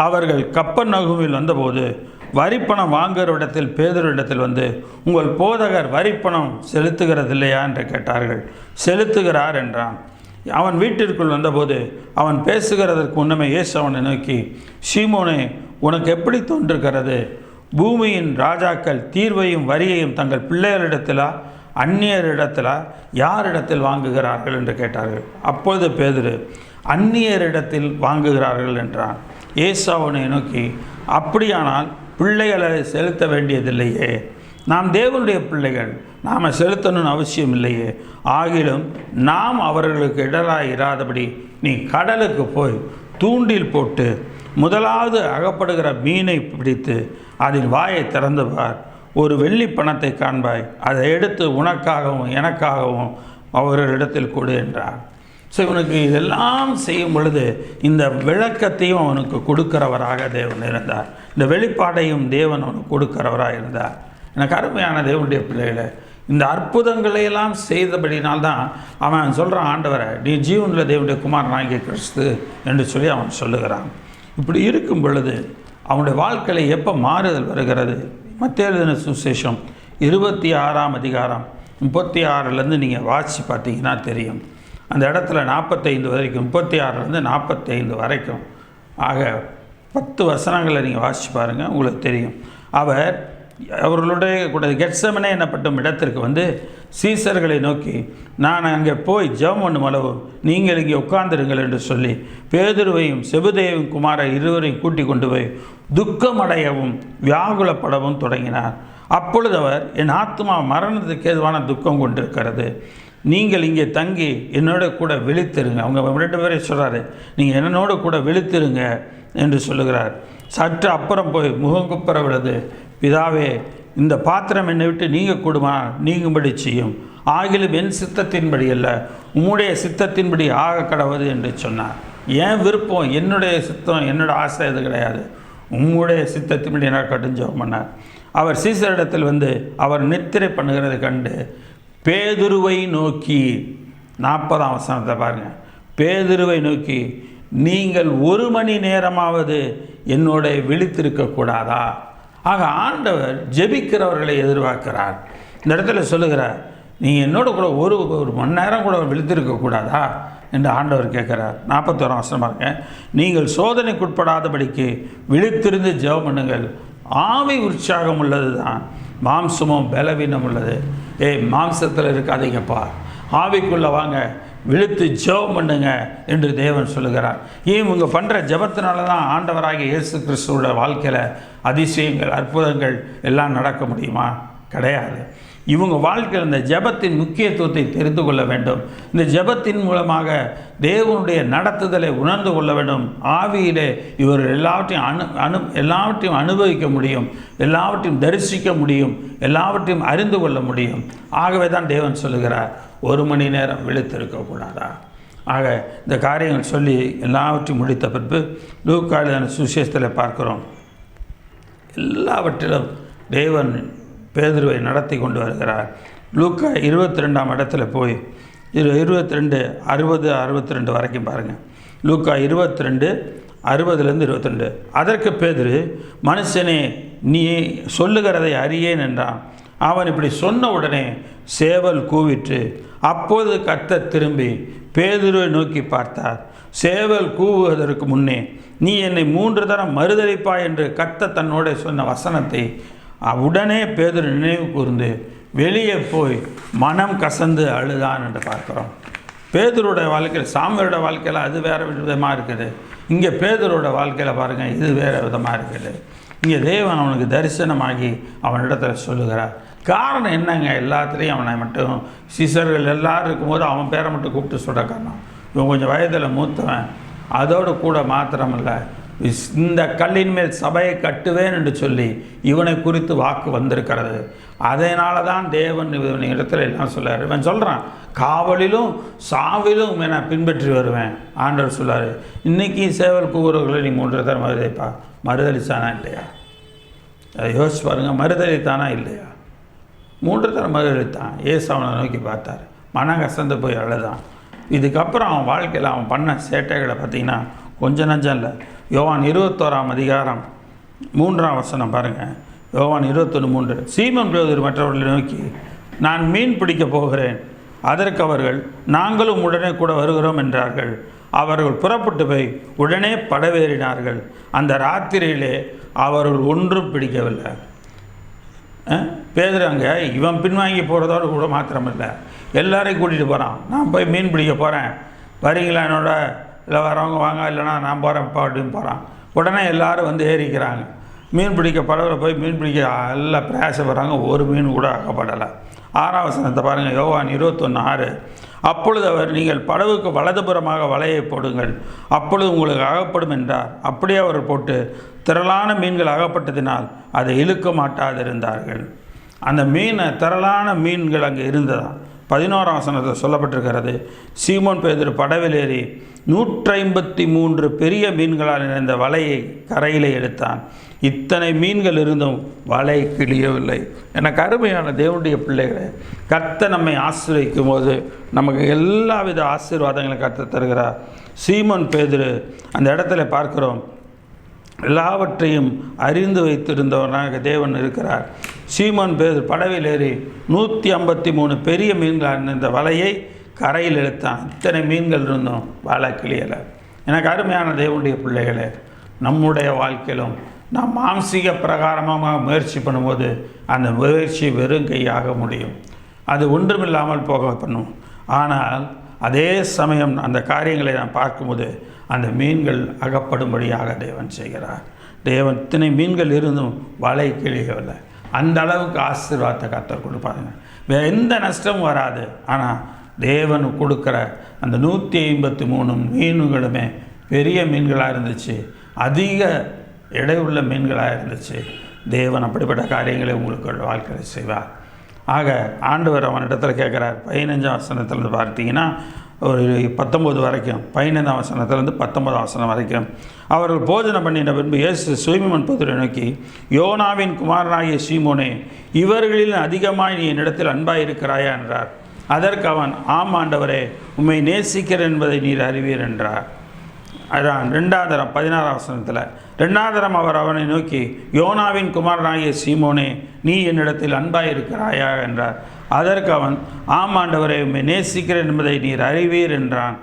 அவர்கள் கப்பர்நகூமில் வந்தபோது வரிப்பணம் வாங்குகிறவிடத்தில் பேதுருவிடத்தில் வந்து, உங்கள் போதகர் வரிப்பணம் செலுத்துகிறதில்லையா என்று கேட்டார்கள். செலுத்துகிறார் என்றான். அவன் வீட்டிற்குள் வந்தபோது அவன் பேசுகிறதற்கு முன்னமே இயேசு அவனை நோக்கி, சீமோனே, உனக்கு எப்படி தோன்றுகிறது? பூமியின் ராஜாக்கள் தீர்வையும் வரியையும் தங்கள் பிள்ளைகளிடத்திலா அந்நியரிடத்திலா யாரிடத்தில் வாங்குகிறார்கள் என்று கேட்டார்கள். அப்பொழுது பேதுரு, அந்நியரிடத்தில் வாங்குகிறார்கள் என்றான். இயேசு அவனை நோக்கி, அப்படியானால் பிள்ளைகளை செலுத்த வேண்டியதில்லையே, நாம் தேவனுடைய பிள்ளைகள், நாம் செலுத்தணும்னு அவசியம் இல்லையே. ஆகிலும் நாம் அவர்களுக்கு இடராய் இராதபடி நீ கடலுக்கு போய் தூண்டில் போட்டு முதலாவது அகப்படுகிற மீனை பிடித்து அதன் வாயை திறந்து பார். ஒரு வெள்ளி பணத்தை காண்பாய், அதை எடுத்து உனக்காகவும் எனக்காகவும் அவர்களிடத்தில் கொடு என்றார். ஸோ இவனுக்கு இதெல்லாம் செய்யும் பொழுது இந்த விளக்கத்தையும் அவனுக்கு கொடுக்கிறவராக தேவன் இருந்தார். இந்த வெளிப்பாடையும் தேவன் அவனுக்கு கொடுக்கிறவராக இருந்தார். எனக்கு அருமையான தேவனுடைய பிள்ளைகளை, இந்த அற்புதங்களையெல்லாம் செய்தபடினால்தான் அவன் சொல்கிறான், ஆண்டவரை, நீ ஜீவனில் தேவனுடைய குமாரனாகிய கிறிஸ்து என்று சொல்லி அவன் சொல்லுகிறான். இப்படி இருக்கும் பொழுது அவனுடைய வாழ்க்கையில் எப்போ மாறுதல் வருகிறது? மத்தேயு எழுதின சுவிசேஷம் 26ஆம் அதிகாரம் 36லேருந்து நீங்கள் வாசித்து பார்த்தீங்கன்னா தெரியும். அந்த இடத்துல 45 வரைக்கும், 36லேருந்து 45 வரைக்கும் ஆக 10 வசனங்களை நீங்கள் வாசித்து பாருங்கள், உங்களுக்கு தெரியும். அவர்களுடைய கூட கெத்செமனே என்னப்படும் இடத்திற்கு வந்து சீசர்களை நோக்கி, நான் அங்கே போய் ஜெபம் பண்ணும் அளவு நீங்கள் இங்கே உட்கார்ந்துருங்கள் என்று சொல்லி பேதுருவையும் செபதேயும் குமாரர் இருவரையும் கூட்டி கொண்டு போய் துக்கமடையவும் வியாகுலப்படவும் தொடங்கினார். அப்பொழுது அவர், என் ஆத்மா மரணத்துக்கு ஏதுவான துக்கம் கொண்டிருக்கிறது, நீங்கள் இங்கே தங்கி என்னோட கூட விழித்திருங்க. அவங்க 2 பேரையும் சொல்கிறாரு, நீங்கள் என்னோட கூட விழித்திருங்க என்று சொல்லுகிறார். சற்று அப்புறம் போய் முகங்குப்புற விழுது, பிதாவே, இந்த பாத்திரம் என்னை விட்டு நீங்கக்கூடுமானால் நீங்கும்படி செய்யும், ஆகிலும் என் சித்தத்தின்படி அல்ல உம்முடைய சித்தத்தின்படி ஆக கடவுது என்று சொன்னார். என் விருப்பம், என்னுடைய சித்தம், என்னோட ஆசை இது கிடையாது, உம்முடைய சித்தத்தின்படி என்ன கட்டுஞ்சோம் பண்ணார். அவர் சீசரிடத்தில் வந்து அவர் நித்திரை பண்ணுகிறதை கண்டு பேதுருவை நோக்கி, 40ஆம் வசனத்தை பாருங்கள், பேதுருவை நோக்கி, நீங்கள் 1 மணி நேரமாவது என்னோட விழித்திருக்கக்கூடாதா? ஆக ஆண்டவர் ஜெபிக்கிறவர்களை எதிர்பார்க்கிறார். இந்த இடத்துல சொல்லுகிறார், நீங்கள் என்னோட கூட ஒரு மணி நேரம் கூட விழித்திருக்கக்கூடாதா என்று ஆண்டவர் கேட்குறார். 41ஆம் வசனமாக இருக்க, நீங்கள் சோதனைக்குட்படாதபடிக்கு விழித்திருந்து ஜெபம் பண்ணுங்கள். ஆவி உற்சாகம் உள்ளது தான், மாம்சமும் பலவீனம் உள்ளது. மாம்சத்தில் இருக்காதீங்கப்பா, ஆவிக்குள்ளே வாங்க, விழுத்து ஜெபம் பண்ணுங்க என்று தேவன் சொல்லுகிறார். இவங்க பண்ணுற ஜெபத்தினால தான் ஆண்டவராகிய இயேசு கிறிஸ்துவோட வாழ்க்கையில் அதிசயங்கள், அற்புதங்கள் எல்லாம் நடக்க முடியுமா? கிடையாது. இவங்க வாழ்க்கையில் இந்த ஜெபத்தின் முக்கியத்துவத்தை தெரிந்து கொள்ள வேண்டும். இந்த ஜெபத்தின் மூலமாக தேவனுடைய நடத்துதலை உணர்ந்து கொள்ள வேண்டும். ஆவியிலே இவர்கள் எல்லாவற்றையும் அனுபவிக்க முடியும், எல்லாவற்றையும் தரிசிக்க முடியும், எல்லாவற்றையும் அறிந்து கொள்ள முடியும். ஆகவே தான் தேவன் சொல்லுகிறார், 1 மணி நேரம் விழித்திருக்கக்கூடாதா? ஆக இந்த காரியங்கள் சொல்லி எல்லாவற்றையும் முடித்த பின்பு லூக்கா எழுதின சுவிசேஷத்தில் பார்க்கிறோம், எல்லாவற்றிலும் தேவன் பேதுருவை நடத்தி கொண்டு வருகிறார். லூக்கா 22ஆம் இடத்துல போய் 22 60 62 வரைக்கும் பாருங்கள். லூக்கா 22 60லேருந்து 22. அதற்கு பேதுரு, மனுஷனே, நீ சொல்லுகிறதை அறியேன் என்றான். அவன் இப்படி சொன்ன உடனே சேவல் கூவிற்று. அப்போது கர்த்தர் திரும்பி பேதுருவை நோக்கி பார்த்தார். சேவல் கூவுவதற்கு முன்னே நீ என்னை 3 தரம் மறுதலிப்பாய் என்று கர்த்தர் தன்னோட சொன்ன வசனத்தை உடனே பேதுரு நினைவு கூர்ந்து வெளியே போய் மனம் கசந்து அழுதான் என்று பார்க்குறோம். பேதுருடைய வாழ்க்கையில், சாமியோட வாழ்க்கையில் அது வேறு விதமாக இருக்குது. இங்கே பேதுருடைய வாழ்க்கையில் பாருங்கள், இது வேறு விதமாக இருக்குது. இங்கே தேவன் அவனுக்கு தரிசனமாகி அவனிடத்தில் சொல்லுகிறார். காரணம் என்னங்க? எல்லாத்துலேயும் அவனை மட்டும் சீசர்கள் எல்லோரும் இருக்கும்போது அவன் பேரை மட்டும் கூப்பிட்டு சொல்கிற காரணம், இவன் கொஞ்சம் வயதில் மூத்தவன், அதோடு கூட மாத்திரமில்லை இந்த கல்லின் மேல் சபையை கட்டுவேன் என்று சொல்லி இவனை குறித்து வாக்கு வந்திருக்கிறது. அதனால தான் தேவன் இவன் இடத்துல எல்லாம் சொல்கிறார். இவன் சொல்கிறான், காவலிலும் சாவிலும் நான் பின்பற்றி வருவேன். ஆண்டவர் சொல்கிறார், இன்றைக்கி சேவல் கூறுகளை நீ 3 தரம் மறுதளிப்பா. மறுதளித்தானா இல்லையா? அதை யோசிச்சு பாருங்கள். மறுதளித்தானா இல்லையா? 3 தரம் மறுதளித்தான். ஏசு அவனை நோக்கி பார்த்தார், மன கசந்து போய் அழுதான். இதுக்கப்புறம் அவன் வாழ்க்கையில் அவன் பண்ண சேட்டைகளை பார்த்திங்கன்னா கொஞ்சம் நஞ்சம் இல்லை. யோவான் 21ஆம் அதிகாரம் 3ஆம் வசனம் பாருங்கள். யோவான் 21:3. சீமோன் பேதுரு மற்றவர்களை நோக்கி, நான் மீன் பிடிக்கப் போகிறேன். அதற்கு அவர்கள், நாங்களும் உடனே கூட வருகிறோம் என்றார்கள். அவர்கள் புறப்பட்டு போய் உடனே படவேறினார்கள். அந்த ராத்திரியிலே அவர்கள் ஒன்றும் பிடிக்கவில்லை. பேதுரு அங்கே இவன் பின்வாங்கி போகிறதோடு கூட மாத்திரமில்லை, எல்லாரையும் கூட்டிகிட்டு போகிறான். நான் போய் மீன் பிடிக்க போகிறேன், வரீங்களா என்னோட? இல்லை வரவங்க வாங்க, இல்லைனா நான் போகிறேன்ப்பா அப்படின்னு போகிறான். உடனே எல்லோரும் வந்து ஏறிக்கிறாங்க. மீன் பிடிக்க படவில் போய் மீன் பிடிக்க எல்லாம் பிரயாசப்படுறாங்க. ஒரு மீன் கூட அகப்படலை. 6ஆம் வசனத்தை பாருங்கள். யோவான் 21:6. அப்பொழுது அவர், நீங்கள் படவுக்கு வலதுபுறமாக வலையை போடுங்கள், அப்பொழுது உங்களுக்கு அகப்படும் என்றார். அப்படியே அவர் போட்டு திரளான மீன்கள் அகப்பட்டதினால் அதை இழுக்க மாட்டாதிருந்தார்கள். அந்த திரளான மீன்கள் அங்கே இருந்ததா. 11ஆம் வசனத்தில் சொல்லப்பட்டிருக்கிறது, சீமோன் பேதுரு படவில் ஏறி 153 பெரிய மீன்களால் நிறைந்த வலையை கரையிலே எடுத்தான். இத்தனை மீன்கள் இருந்தும் வலை கிழியவில்லை. எனக்கு அருமையான தேவனுடைய பிள்ளைகளை, கர்த்தர் நம்மை ஆசீர்வதிக்கும் போது நமக்கு எல்லா வித ஆசீர்வாதங்களும் கர்த்தர் தருகிறார். சீமோன் பேதுரு அந்த இடத்துல பார்க்கிறோம், எல்லாவற்றையும் அறிந்து வைத்திருந்தவனாக தேவன் இருக்கிறார். சீமோன் பேதுரு படவில் ஏறி 153 பெரிய மீன்கள் இந்த வலையை கரையில் எடுத்தான். இத்தனை மீன்கள் இருந்தும் வலை கிளியலை. எனக்கு அருமையான தேவனுடைய பிள்ளைகளே, நம்முடைய வாழ்க்கையிலும் நாம் மாம்சீக பிரகாரமாக முயற்சி பண்ணும்போது அந்த முயற்சி வெறும் கையாக முடியும். அது ஒன்றுமில்லாமல் போக பண்ணும். ஆனால் அதே சமயம் அந்த காரியங்களை நாம் பார்க்கும்போது அந்த மீன்கள் அகப்படும்படியாக தேவன் செய்கிறார். தேவன் இத்தனை மீன்கள் இருந்தும் வலை கிழியவில்லை. அந்த அளவுக்கு ஆசீர்வாதத்தை கர்த்தர் கொடுப்பாருங்க. வேறு எந்த நஷ்டமும் வராது. ஆனால் தேவன் கொடுக்குற அந்த 153 மீன்களுமே பெரிய மீன்களாக இருந்துச்சு, அதிக எடையுள்ள மீன்களாக இருந்துச்சு. தேவன் அப்படிப்பட்ட காரியங்களை உங்களுக்கு வாழ்க்கையில் செய்வார். ஆக ஆண்டவர் அவனிடத்தில் கேட்குறார். 15ஆம் வசனத்திலேருந்து பார்த்தீங்கன்னா ஒரு 19 வரைக்கும், 15ஆம் வசனத்திலேருந்து 19ஆம் வசனம் வரைக்கும், அவர்கள் போஜனம் பண்ணின பின்பு இயேசு சீமோன் பேதுருவை நோக்கி, யோனாவின் குமாரனாகிய சீமோனே, இவர்களில் அதிகமாய் நீ என்னிடத்தில் அன்பாய் இருக்கிறாயா என்றார். அதற்கு அவன், ஆம் ஆண்டவரே, உம்மை நேசிக்கிறேன் என்பதை நீர் அறிவீர் என்றார். அதான் 2ஆம் தரம் 16ஆம் வசனத்தில். 2ஆம் தரம் அவர் அவனை நோக்கி, யோனாவின் குமாரனாகிய சீமோனே, நீ என்னிடத்தில் அன்பாய் இருக்கிறாயா என்றார். அதற்கு அவன், ஆம் ஆண்டவரை, உம்மை நேசிக்கிறேன் என்பதை நீர் அறிவீர் என்றான்.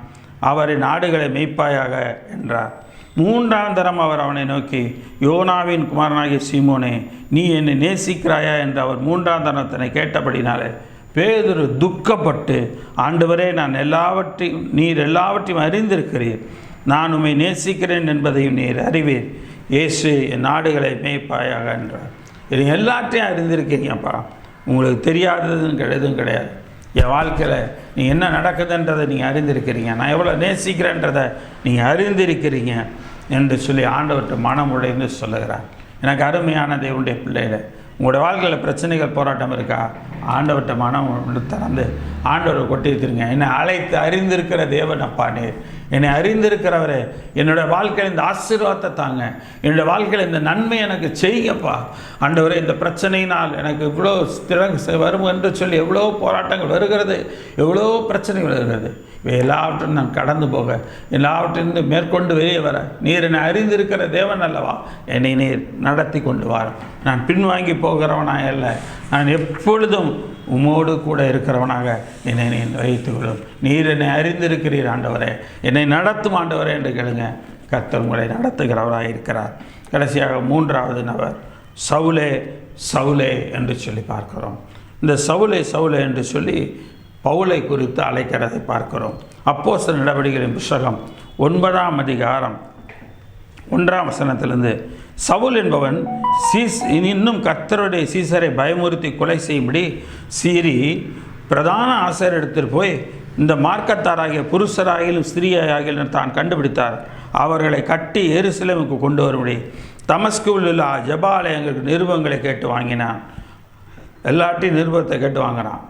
அவரின் ஆடுகளை மேய்ப்பாயாக என்றார். 3ஆம் தரம் அவர் அவனை நோக்கி, யோனாவின் குமாரனாகிய சீமோனே, நீ என்னை நேசிக்கிறாயா என்று அவர் 3ஆம் தரத்தினை கேட்டபடினாலே பேதுரு துக்கப்பட்டு, ஆண்டவரே, நீர் எல்லாவற்றையும் அறிந்திருக்கிறீர், நான் உம்மை நேசிக்கிறேன் என்பதையும் நீர் அறிவீர். இயேசு, என் ஆடுகளை மேய்ப்பாயாக என்றார். இது எல்லாத்தையும் அறிந்திருக்கிறீங்கப்பா, உங்களுக்கு தெரியாததுன்னு எதுவும் கிடையாது. என் வாழ்க்கையில் நீங்கள் என்ன நடக்குதுன்றதை நீங்கள் அறிந்திருக்கிறீங்க, நான் எவ்வளோ நேசிக்கிறேன்றதை நீங்கள் அறிந்திருக்கிறீங்க என்று சொல்லி ஆண்டவர்கிட்ட மனம் உடைந்து சொல்லுகிறார். எனக்கு அருமையான தேவனுடைய பிள்ளைகளை, உங்களோட வாழ்க்கையில் பிரச்சனைகள் போராட்டம் இருக்கா? ஆண்டவர்கிட்ட மனம் திறந்து ஆண்டவரை கொட்டி வச்சுருங்க. என்னை அழைத்து அறிந்திருக்கிற தேவன் அப்பா நீர், என்னை அறிந்திருக்கிறவரே, என்னோடய வாழ்க்கையில் இந்த ஆசீர்வாதத்தை தாங்க, என்னோடய வாழ்க்கையில் இந்த நன்மை எனக்கு செய்யப்பா. ஆண்டவரே, இந்த பிரச்சனையினால் எனக்கு இவ்வளோ வரும் என்று சொல்லி எவ்வளோ போராட்டங்கள் வருகிறது, எவ்வளோ பிரச்சனைகள் வருகிறது. இவை எல்லாவற்றையும் நான் கடந்து போக, எல்லாவற்றிலிருந்து மேற்கொண்டு வெளியே வர நீர் என்னை அறிந்திருக்கிற தேவன் அல்லவா, என்னை நீர் நடத்தி கொண்டு வார். நான் பின்வாங்கி போகிறவனாக அல்ல, நான் எப்பொழுதும் உம்மோடு கூட இருக்கிறவனாக என்னை நீ வைத்துக்கொள்ளும். நீர் என்னை அறிந்திருக்கிறீர் ஆண்டவரே, என்னை நடத்தும் ஆண்டவரே என்று கேளுங்க. கர்த்தர் உங்களை நடத்துகிறவராக இருக்கிறார். கடைசியாக 3வது நபர் சவுலே, சவுலே என்று சொல்லி பார்க்கிறோம். இந்த சவுலே, சவுலே என்று சொல்லி பவுலை குறித்து அழைக்கிறதை பார்க்கிறோம். அப்போஸ்தலர் நடவடிக்கைகளின் புத்தகம் 9ஆம் அதிகாரம் 1ஆம் வசனத்திலிருந்து, சவுல் என்பவன் இன்னும் கர்த்தருடைய சீசரை பயமுறுத்தி கொலை செய்யும்படி சீறி பிரதான ஆசிரியரிடத்தில் போய், இந்த மார்க்கத்தாராகிய புருஷராகிலும் ஸ்திரீயாகிலும் தான் கண்டுபிடித்தார். அவர்களை கட்டி எருசலேமுக்கு கொண்டு வரும்படி தமஸ்குவில் உள்ள ஜெபாலயங்களுக்கு நிருபங்களை கேட்டு வாங்கினான். எல்லாத்தையும் நிருபத்தை கேட்டு வாங்குறான்.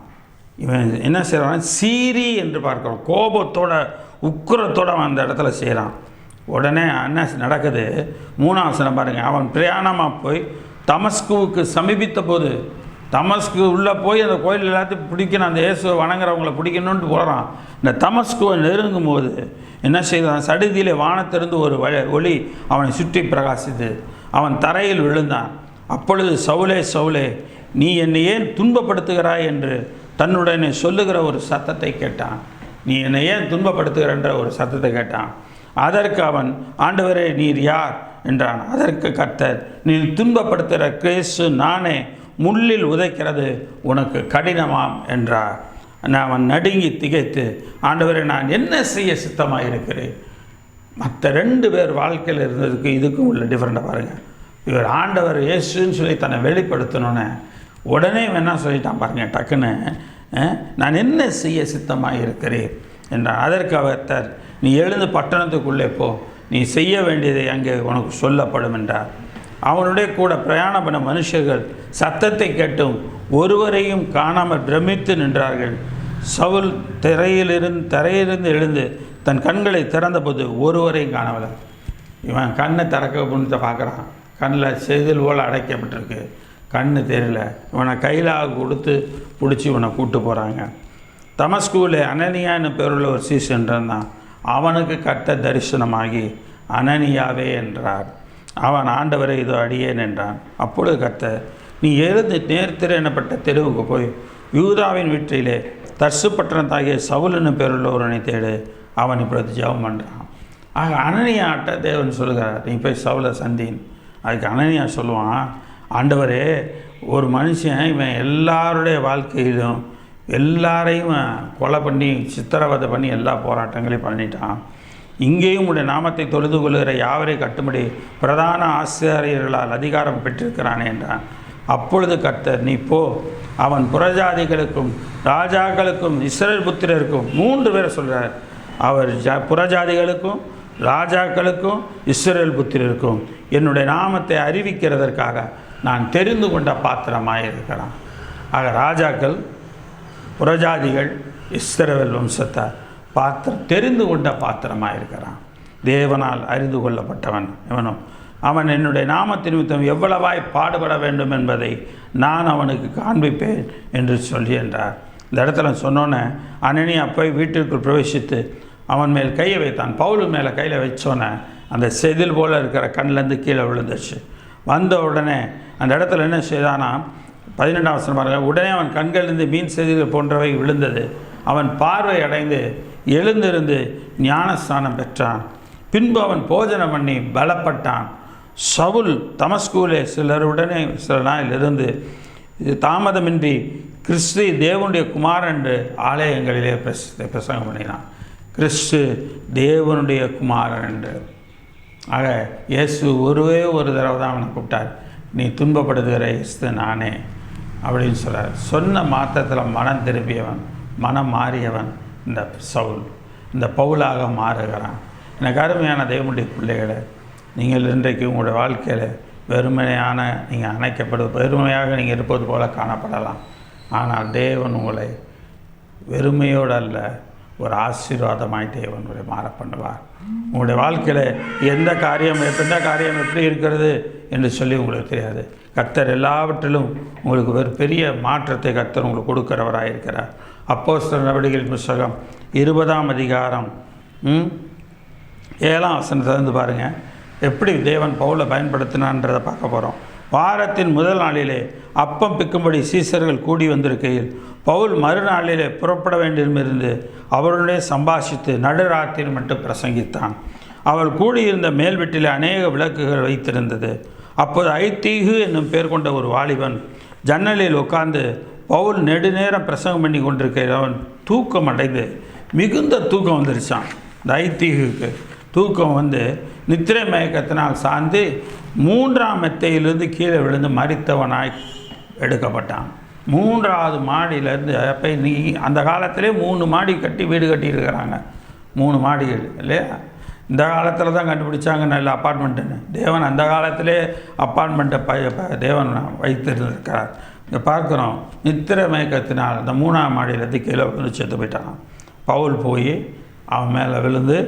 இவன் என்ன செய்கிறான்? சீரி என்று பார்க்குறோம், கோபத்தோட உக்கிரத்தோடு அவன் அந்த இடத்துல செய்கிறான். உடனே என்ன நடக்குது? 3ஆம் வசனம் பாருங்கள். அவன் பிரயாணமாக போய் தமஸ்குவுக்கு சமீபித்த போது, தமஸ்கு உள்ளே போய் அந்த கோயில் எல்லாத்தையும் பிடிக்கணும், அந்த இயேசுவை வணங்குறவங்களை பிடிக்கணுன்ட்டு போகிறான். இந்த தமஸ்குவை நெருங்கும் போது என்ன செய்தான்? சடுதியிலே வானத்திலிருந்து ஒரு ஒளி அவனை சுற்றி பிரகாசித்து அவன் தரையில் விழுந்தான். அப்பொழுது சவுலே சவுலே, நீ என்னை ஏன் துன்பப்படுத்துகிறாய் என்று தன்னுடனே சொல்லுகிற ஒரு சத்தத்தை கேட்டான். நீ என்னை ஏன் துன்பப்படுத்துகிறன்ற ஒரு சத்தத்தை கேட்டான். அதற்கு அவன், ஆண்டவரே நீர் யார் என்றான். அதற்கு கர்த்தர், நீ துன்பப்படுத்துகிற கிறிஸ்து நானே, முள்ளில் உதைக்கிறது உனக்கு கடினமாம் என்றார். அவன் நடுங்கி திகைத்து, ஆண்டவரே நான் என்ன செய்ய சித்தமாக இருக்கிறேன். மற்ற 2 பேர் வாழ்க்கையில் இருந்ததுக்கு இதுக்கும் உள்ள டிஃப்ரெண்ட்டாக பாருங்கள். இவர் ஆண்டவர் இயேசுன்னு சொல்லி தன்னை வெளிப்படுத்தணுன்னு உடனே என்ன சொல்லிட்டான் பாருங்கள், டக்குன்னு, நான் என்ன செய்ய சித்தமாக இருக்கிறேன் என்றான். அதற்கு அவர், நீ எழுந்து பட்டணத்துக்குள்ளே போ, நீ செய்ய வேண்டியதை அங்கே உனக்கு சொல்லப்படும் என்றார். அவனுடைய கூட பிரயாணம் பண்ண மனுஷர்கள் சத்தத்தை கேட்டும் ஒருவரையும் காணாமல் பிரமித்து நின்றார்கள். சவுல் தரையிலிருந்து எழுந்து தன் கண்களை திறந்தபோது ஒருவரையும் காணவில்லை. இவன் கண்ணை திறக்க புண்ணத்தை பார்க்குறான். கண்ணில் செதில் போல் அடைக்கப்பட்டிருக்கு, கண்ணு தெரியல. இவனை கையில் கொடுத்து பிடிச்சி இவனை கூப்பிட்டு போகிறாங்க. தமஸ்குவில் அனனியான்னு பேருள்ள ஒரு சீசன் இருந்தான். அவனுக்கு கர்த்தர் தரிசனமாகி, அனனியாவே என்றார். அவன், ஆண்டவரை இதோ அடியேன் என்றான். அப்பொழுது கர்த்தர், நீ எழுந்து நேர்த்திரு எனப்பட்ட தெருவுக்கு போய் யூதாவின் வீட்டிலே தர்சு பட்டணத்தாகிய சவுலுன்னு பேருள்ள ஒருவனை தேடு, அவன் இப்பொழுது ஜெபம் பண்ணுறான். ஆக அனனியாட்ட தேவன் சொல்லுகிறார், நீ போய் சவுலை சந்தின். அதுக்கு அனனியா சொல்லுவான், ஆண்டவரே ஒரு மனுஷன் இவன் எல்லாருடைய வாழ்க்கையிலும் எல்லாரையும் கொலை பண்ணி சித்திரவதை பண்ணி எல்லா போராட்டங்களையும் பண்ணிட்டான். இங்கேயும் உடைய நாமத்தை தொழுது கொள்கிற யாவரை கட்டும்படி பிரதான ஆசிரியர்களால் அதிகாரம் பெற்றிருக்கிறானே என்றான். அப்பொழுது கர்த்தர், நீ போ, அவன் புறஜாதிகளுக்கும் ராஜாக்களுக்கும் இஸ்ரவேல் புத்திரருக்கும் 3 பேரை சொல்கிறார். அவர் புறஜாதிகளுக்கும் ராஜாக்களுக்கும் இஸ்ரவேல் புத்திரருக்கும் என்னுடைய நாமத்தை அறிவிக்கிறதற்காக நான் தெரிந்து கொண்ட பாத்திரமாக இருக்கிறான். ஆக ராஜாக்கள், புறஜாதிகள், இஸ்ரவேல் வம்சத்தார் தெரிந்து கொண்ட பாத்திரமாக இருக்கிறான். தேவனால் அறிந்து கொள்ளப்பட்டவன் இவனும். அவன் என்னுடைய நாமத்தின் நிமித்தம் எவ்வளவாய் பாடுபட வேண்டும் என்பதை நான் அவனுக்கு காண்பிப்பேன் என்று சொல்லி என்றார். இந்த இடத்துல சொன்னோன்னே அனனியா போய் வீட்டிற்குள் பிரவேசித்து அவன் மேல் கையை வைத்தான். பவுல் மேலே கையில் வச்சோன்னே அந்த செதில் போல் இருக்கிற கண்ணிலேருந்து கீழே விழுந்துச்சு. வந்த உடனே அந்த இடத்துல என்ன செய்தானா, 12ஆம் வசனம் பாருங்கள். உடனே அவன் கண்களிலிருந்து மீன் செதில் போன்றவை விழுந்தது. அவன் பார்வை அடைந்து எழுந்திருந்து ஞானஸ்தானம் பெற்றான். பின்பு அவன் போஜனம் பண்ணி பலப்பட்டான். சவுல் தமஸ்குவிலே சில நாளில் இருந்து தாமதமின்றி கிறிஸ்து தேவனுடைய குமாரன் என்று ஆலயங்களிலே பிரசங்கம் பண்ணினான். கிறிஸ்து தேவனுடைய குமாரன் என்று. ஆக இயேசு ஒரு தடவை தான் அவனை கூப்பிட்டார், நீ துன்பப்படுத்துகிற இயேசு நானே அப்படின்னு சொல்கிறார். சொன்ன மாத்திரத்தில் மனம் திரும்பியவன், மனம் மாறியவன் இந்த சவுல், இந்த பவுலாக மாறுகிறான். எனக்கு அருமையான தேவனுடைய பிள்ளைகளை, நீங்கள் இன்றைக்கு உங்களுடைய வாழ்க்கையில் வெறுமையான நீங்கள் வெறுமையாக நீங்கள் இருப்பது போல காணப்படலாம். ஆனால் தேவன் உங்களை வெறுமையோடு அல்ல, ஒரு ஆசீர்வாதமாய் தேவனுடைய மாற பண்ணுவார். உங்களுடைய வாழ்க்கையில் எந்த காரியம் எப்படி இருக்கிறது என்று சொல்லி உங்களுக்கு தெரியாது. கர்த்தர் எல்லாவற்றிலும் உங்களுக்கு ஒரு பெரிய மாற்றத்தை கர்த்தர் உங்களுக்கு கொடுக்கிறவராக இருக்கிறார். அப்போஸ்தலர் நடவடிக்கைகளின் புத்தகம் 20ஆம் அதிகாரம் 7ஆம் வசனத்திலிருந்து பாருங்கள், எப்படி தேவன் பவுலை பயன்படுத்தினான்றதை பார்க்க போகிறோம். வாரத்தின் முதல் நாளிலே அப்பம் பிக்கும்படி சீசர்கள் கூடி வந்திருக்கையில் பவுல் மறுநாளிலே புறப்பட வேண்டியிருந்து அவருடைய சம்பாஷித்து நடுராத்திரி மட்டும் பிரசங்கித்தான். அவள் கூடியிருந்த மேல் வீட்டில் அநேக விளக்குகள் வைத்திருந்தது. அப்போது ஐத்தீகு என்னும் பேர் கொண்ட ஒரு வாலிபன் ஜன்னலில் உட்கார்ந்து பவுல் நெடுநேரம் பிரசங்கம் பண்ணி கொண்டிருக்கிறவன் தூக்கம் அடைந்து மிகுந்த தூக்கம் வந்துருச்சான். இந்த ஐத்தீகுக்கு தூக்கம் வந்து நித்திரை மயக்கத்தினால் சார்ந்து 3ஆம் மெத்தையிலிருந்து கீழே விழுந்து மரித்தவனாய் எடுக்கப்பட்டான். 3வது மாடியிலேருந்து. அப்போ அந்த காலத்திலே 3 மாடி கட்டி வீடு கட்டியிருக்கிறாங்க. 3 மாடிகள் இல்லையா? இந்த காலத்தில் தான் கண்டுபிடிச்சாங்க நல்ல அப்பார்ட்மெண்ட்டுன்னு. தேவன் அந்த காலத்திலே அப்பார்ட்மெண்ட்டை தேவன் வைத்திருந்திருக்கிறார். இங்கே பார்க்குறோம், நித்திர மயக்கத்தினால் இந்த 3ஆம் மாடியிலேருந்து கீழே விழுந்து செத்து போயிட்டான். பவுல் போய் அவன் மேலே விழுந்து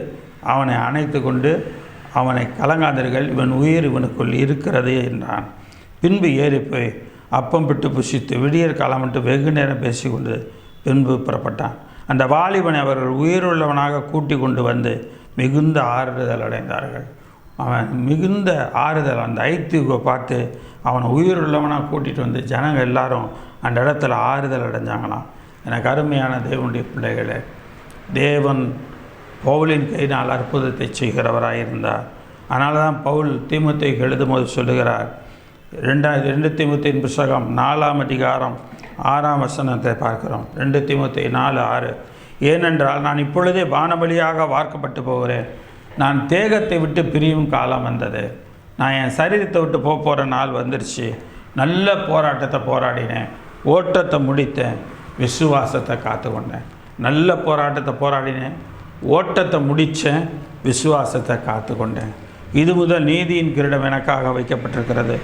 அவனை அணைத்து கொண்டு அவனை கலங்காதீர்கள், இவன் உயிர் இவனுக்குள் இருக்கிறது என்றான். பின்பு ஏறி போய் அப்பம் பிட்டு புசித்து விடியற் காலமிட்டு வெகு நேரம் பேசிக்கொண்டு பின்பு புறப்பட்டான். அந்த வாலிபனை அவர்கள் உயிருள்ளவனாக கூட்டி கொண்டு வந்து மிகுந்த ஆறுதல் அடைந்தார்கள். அவன் மிகுந்த ஆறுதல், அந்த ஐத்தியுவை பார்த்து அவனை உயிருள்ளவனாக கூட்டிகிட்டு வந்து ஜனங்கள் எல்லாரும் அந்த இடத்துல ஆறுதல் அடைஞ்சாங்களாம். எனக்கு அருமையான தேவனுடைய பிள்ளைகளே, தேவன் பவுலின் கையினால் அற்புதத்தை செய்கிறவராக இருந்தார். அதனால தான் பவுல் தீமோத்தேயுக்கு எழுதும்போது சொல்லுகிறார், 2 தீமோத்தேயின் புத்தகம் 4ஆம் அதிகாரம் 6ஆம் வசனத்தை பார்க்கிறோம். 2 தீமோத்தேயு 4:6. ஏனென்றால் நான் இப்பொழுதே வானபலியாக வார்க்கப்பட்டு போகிறேன். நான் தேகத்தை விட்டு பிரியும் காலம் வந்தது. நான் என் சரீரத்தை விட்டு போகிற நாள் வந்துருச்சு. நல்ல போராட்டத்தை போராடினேன், ஓட்டத்தை முடித்தேன், விசுவாசத்தை காத்துக்கொண்டேன். நல்ல போராட்டத்தை போராடினேன், ஓட்டத்தை முடித்தேன், விசுவாசத்தை காத்துக்கொண்டேன். இது முதல் நீதியின் கிரீடம் எனக்காக வைக்கப்பட்டிருக்கிறது.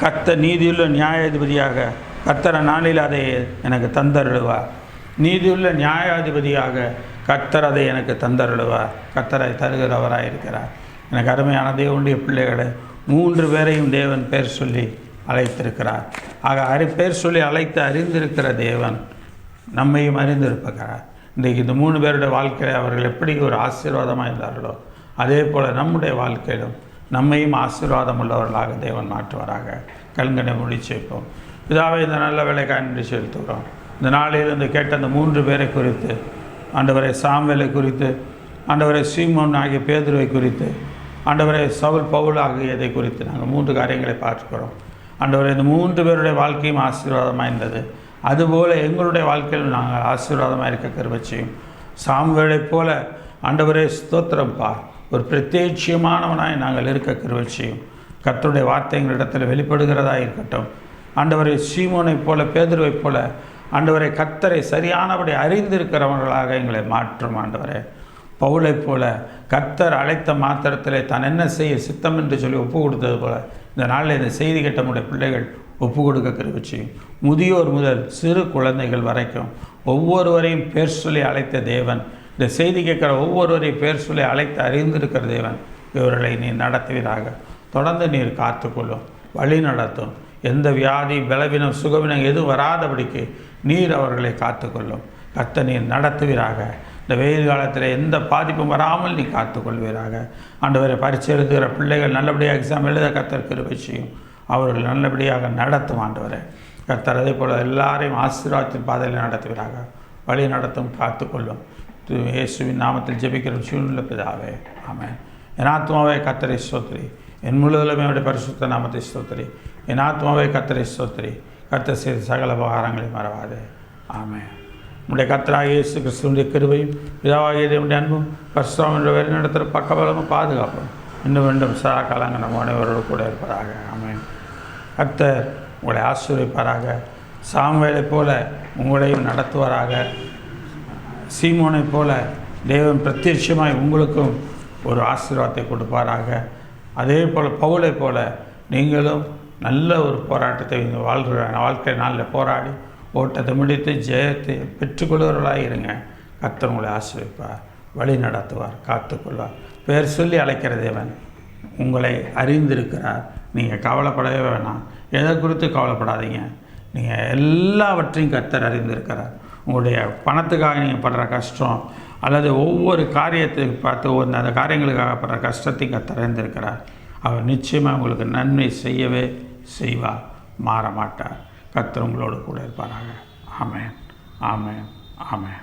கர்த்தர் நீதியுள்ள நியாயாதிபதியாக கர்த்தர் நாளில் அதை எனக்கு தந்தருளுவார். நீதியுள்ள நியாயாதிபதியாக கர்த்தர் அதை எனக்கு தந்தருளுவார். கர்த்தரை தருகிறவராக இருக்கிறார். எனக்கு அருமையான தேவனுடைய பிள்ளைகளை 3 பேரையும் தேவன் பேர் சொல்லி அழைத்திருக்கிறார். ஆக பேர் சொல்லி அழைத்து அறிந்திருக்கிற தேவன் நம்மையும் அறிந்திருக்கிறார். இன்றைக்கு இந்த 3 பேருடைய வாழ்க்கையில் அவர்கள் எப்படி ஒரு ஆசீர்வாதமாக இருந்தார்களோ அதே போல் நம்முடைய வாழ்க்கையிலும் நம்மையும் ஆசீர்வாதம் உள்ளவர்களாக தேவன் மாற்றுவாராக. கண்கனை முடிச்சிருப்போம். இதாவே இந்த நல்ல வேலைக்காக நன்றி செலுத்துகிறோம். இந்த நாளிலிருந்து கேட்ட அந்த 3 பேரை குறித்து, ஆண்டவரை சாமுவேலை குறித்து, ஆண்டவரை சீமோன் ஆகிய பேதுருவை குறித்து, ஆண்டவரை சவுல் பவுல் ஆகியதை குறித்து நாங்கள் 3 காரியங்களை பார்க்கிறோம். ஆண்டவரை இந்த 3 பேருடைய வாழ்க்கையும் ஆசீர்வாதமாக இருந்தது. அதுபோல் எங்களுடைய வாழ்க்கையில் நாங்கள் ஆசீர்வாதமாக இருக்க கிருபை செய்யும். சாமுவேலைப் போல ஆண்டவரே ஸ்தோத்திரம்பா, ஒரு பிரத்யட்சமானவனாய் நாங்கள் இருக்க கிருபை செய்யும். கர்த்தருடைய வார்த்தை எங்களிடத்தில் வெளிப்படுகிறதா இருக்கட்டும். ஆண்டவரை சீமோனைப் போல பேதுருவைப் போல ஆண்டவரை கர்த்தரை சரியானபடி அறிந்திருக்கிறவர்களாக எங்களை மாற்றும். ஆண்டவரே பவுலைப் போல கர்த்தர் அழைத்த மாத்திரத்திலே தான் என்ன செய்ய சித்தம் என்று சொல்லி ஒப்பு கொடுத்தது போல இந்த நாளில் இந்த செய்தி கேட்ட நம்முடைய பிள்ளைகள் ஒப்பு கொடுக்க கிருபை செய்யும். முதியோர் முதல் சிறு குழந்தைகள் வரைக்கும் ஒவ்வொருவரையும் பேர் சொல்லி அழைத்த தேவன், இந்த செய்தி கேட்குற ஒவ்வொருவரையும் பேர் சொல்லி அழைத்து அறிந்திருக்கிற தேவன் இவர்களை நீர் நடத்துவீராக. தொடர்ந்து நீர் காத்துக்கொள்ளும், வழி நடத்தும். எந்த வியாதி பலவீனம் சுகவீனம் எதுவும் வராதபடிக்கு நீர் அவர்களை காத்துக்கொள்ளும். கர்த்தர் நீர் நடத்துவீராக. இந்த வெயில் காலத்தில் எந்த பாதிப்பும் வராமல் நீ காத்துக்கொள்வீராக. ஆண்டவரை பரீட்சை எழுதுகிற பிள்ளைகள் நல்லபடியாக எக்ஸாம் எழுத கர்த்தர் கிருபை செய்யும். அவர்கள் நல்லபடியாக நடத்தும். ஆண்டவரை கர்த்தர் அதே போல் எல்லாரையும் ஆசீர்வாதத்தின் பாதையில் நடத்துவீராக. வழி நடத்தும், காத்துக்கொள்ளும். இயேசுவின் நாமத்தில் ஜெபிக்கிற சூழ்நிலை பிதாவே, ஆமென். என் ஆத்மாவே கர்த்தரை ஸ்தோத்திரி, என் முழுவதுமே அவருடைய பரிசுத்த நாமத்தை ஸ்தோத்திரி. என் ஆத்மாவை கர்த்தரை ஸ்தோத்திரி, கர்த்தர் செய்த சகல உபகாரங்களையும் மறவாதே, ஆமென். நம்முடைய கர்த்தராகிய இயேசு கிறிஸ்துவினுடைய கிருபையும் பிதாவாகிய தேவனுடைய அன்பும் பரிசுத்தம் என்ற வழி நடத்துகிற பக்கபலமும் பாதுகாப்பும் இன்னும் வேண்டும் சதா காலங்கள் நம்ம அனைவரோடு கூட இருப்பதாக, ஆமென். கர்த்தர் உங்களை ஆசீர்வதிப்பாராக. சாமுவேலைப் போல உங்களையும் நடத்துவாராக. சீமோனைப் போல தேவன் பிரத்யட்சமாய் உங்களுக்கும் ஒரு ஆசீர்வாதத்தை கொடுப்பாராக. அதே போல் பவுலைப் போல நீங்களும் நல்ல ஒரு போராட்டத்தை வாழ்கிற வாழ்க்கை நாளில் போராடி ஓட்டத்தை முடித்து ஜெயத்தை பெற்றுக்கொள்வர்களாக இருங்க. கர்த்தர் உங்களை ஆசீர்வதிப்பார், வழி நடத்துவார், காத்துக்கொள்வார். பேர் சொல்லி அழைக்கிற தேவன் உங்களை அறிந்திருக்கிறார். நீங்கள் கவலைப்படவே வேணாம், எதை குறித்து கவலைப்படாதீங்க. நீங்கள் எல்லாவற்றையும் கர்த்தர் அறிந்திருக்கிறார். உங்களுடைய பணத்துக்காக நீங்கள் படுற கஷ்டம் அல்லது ஒவ்வொரு காரியத்தை பார்த்து அந்த காரியங்களுக்காக படுற கஷ்டத்தையும் கர்த்தர் அறிந்திருக்கிறார். அவர் நிச்சயமாக உங்களுக்கு நன்மை செய்யவே செய்வார், மாற மாட்டார். கர்த்தர் உங்களோடு கூட இருப்பாராக. ஆமென், ஆமென், ஆமென்.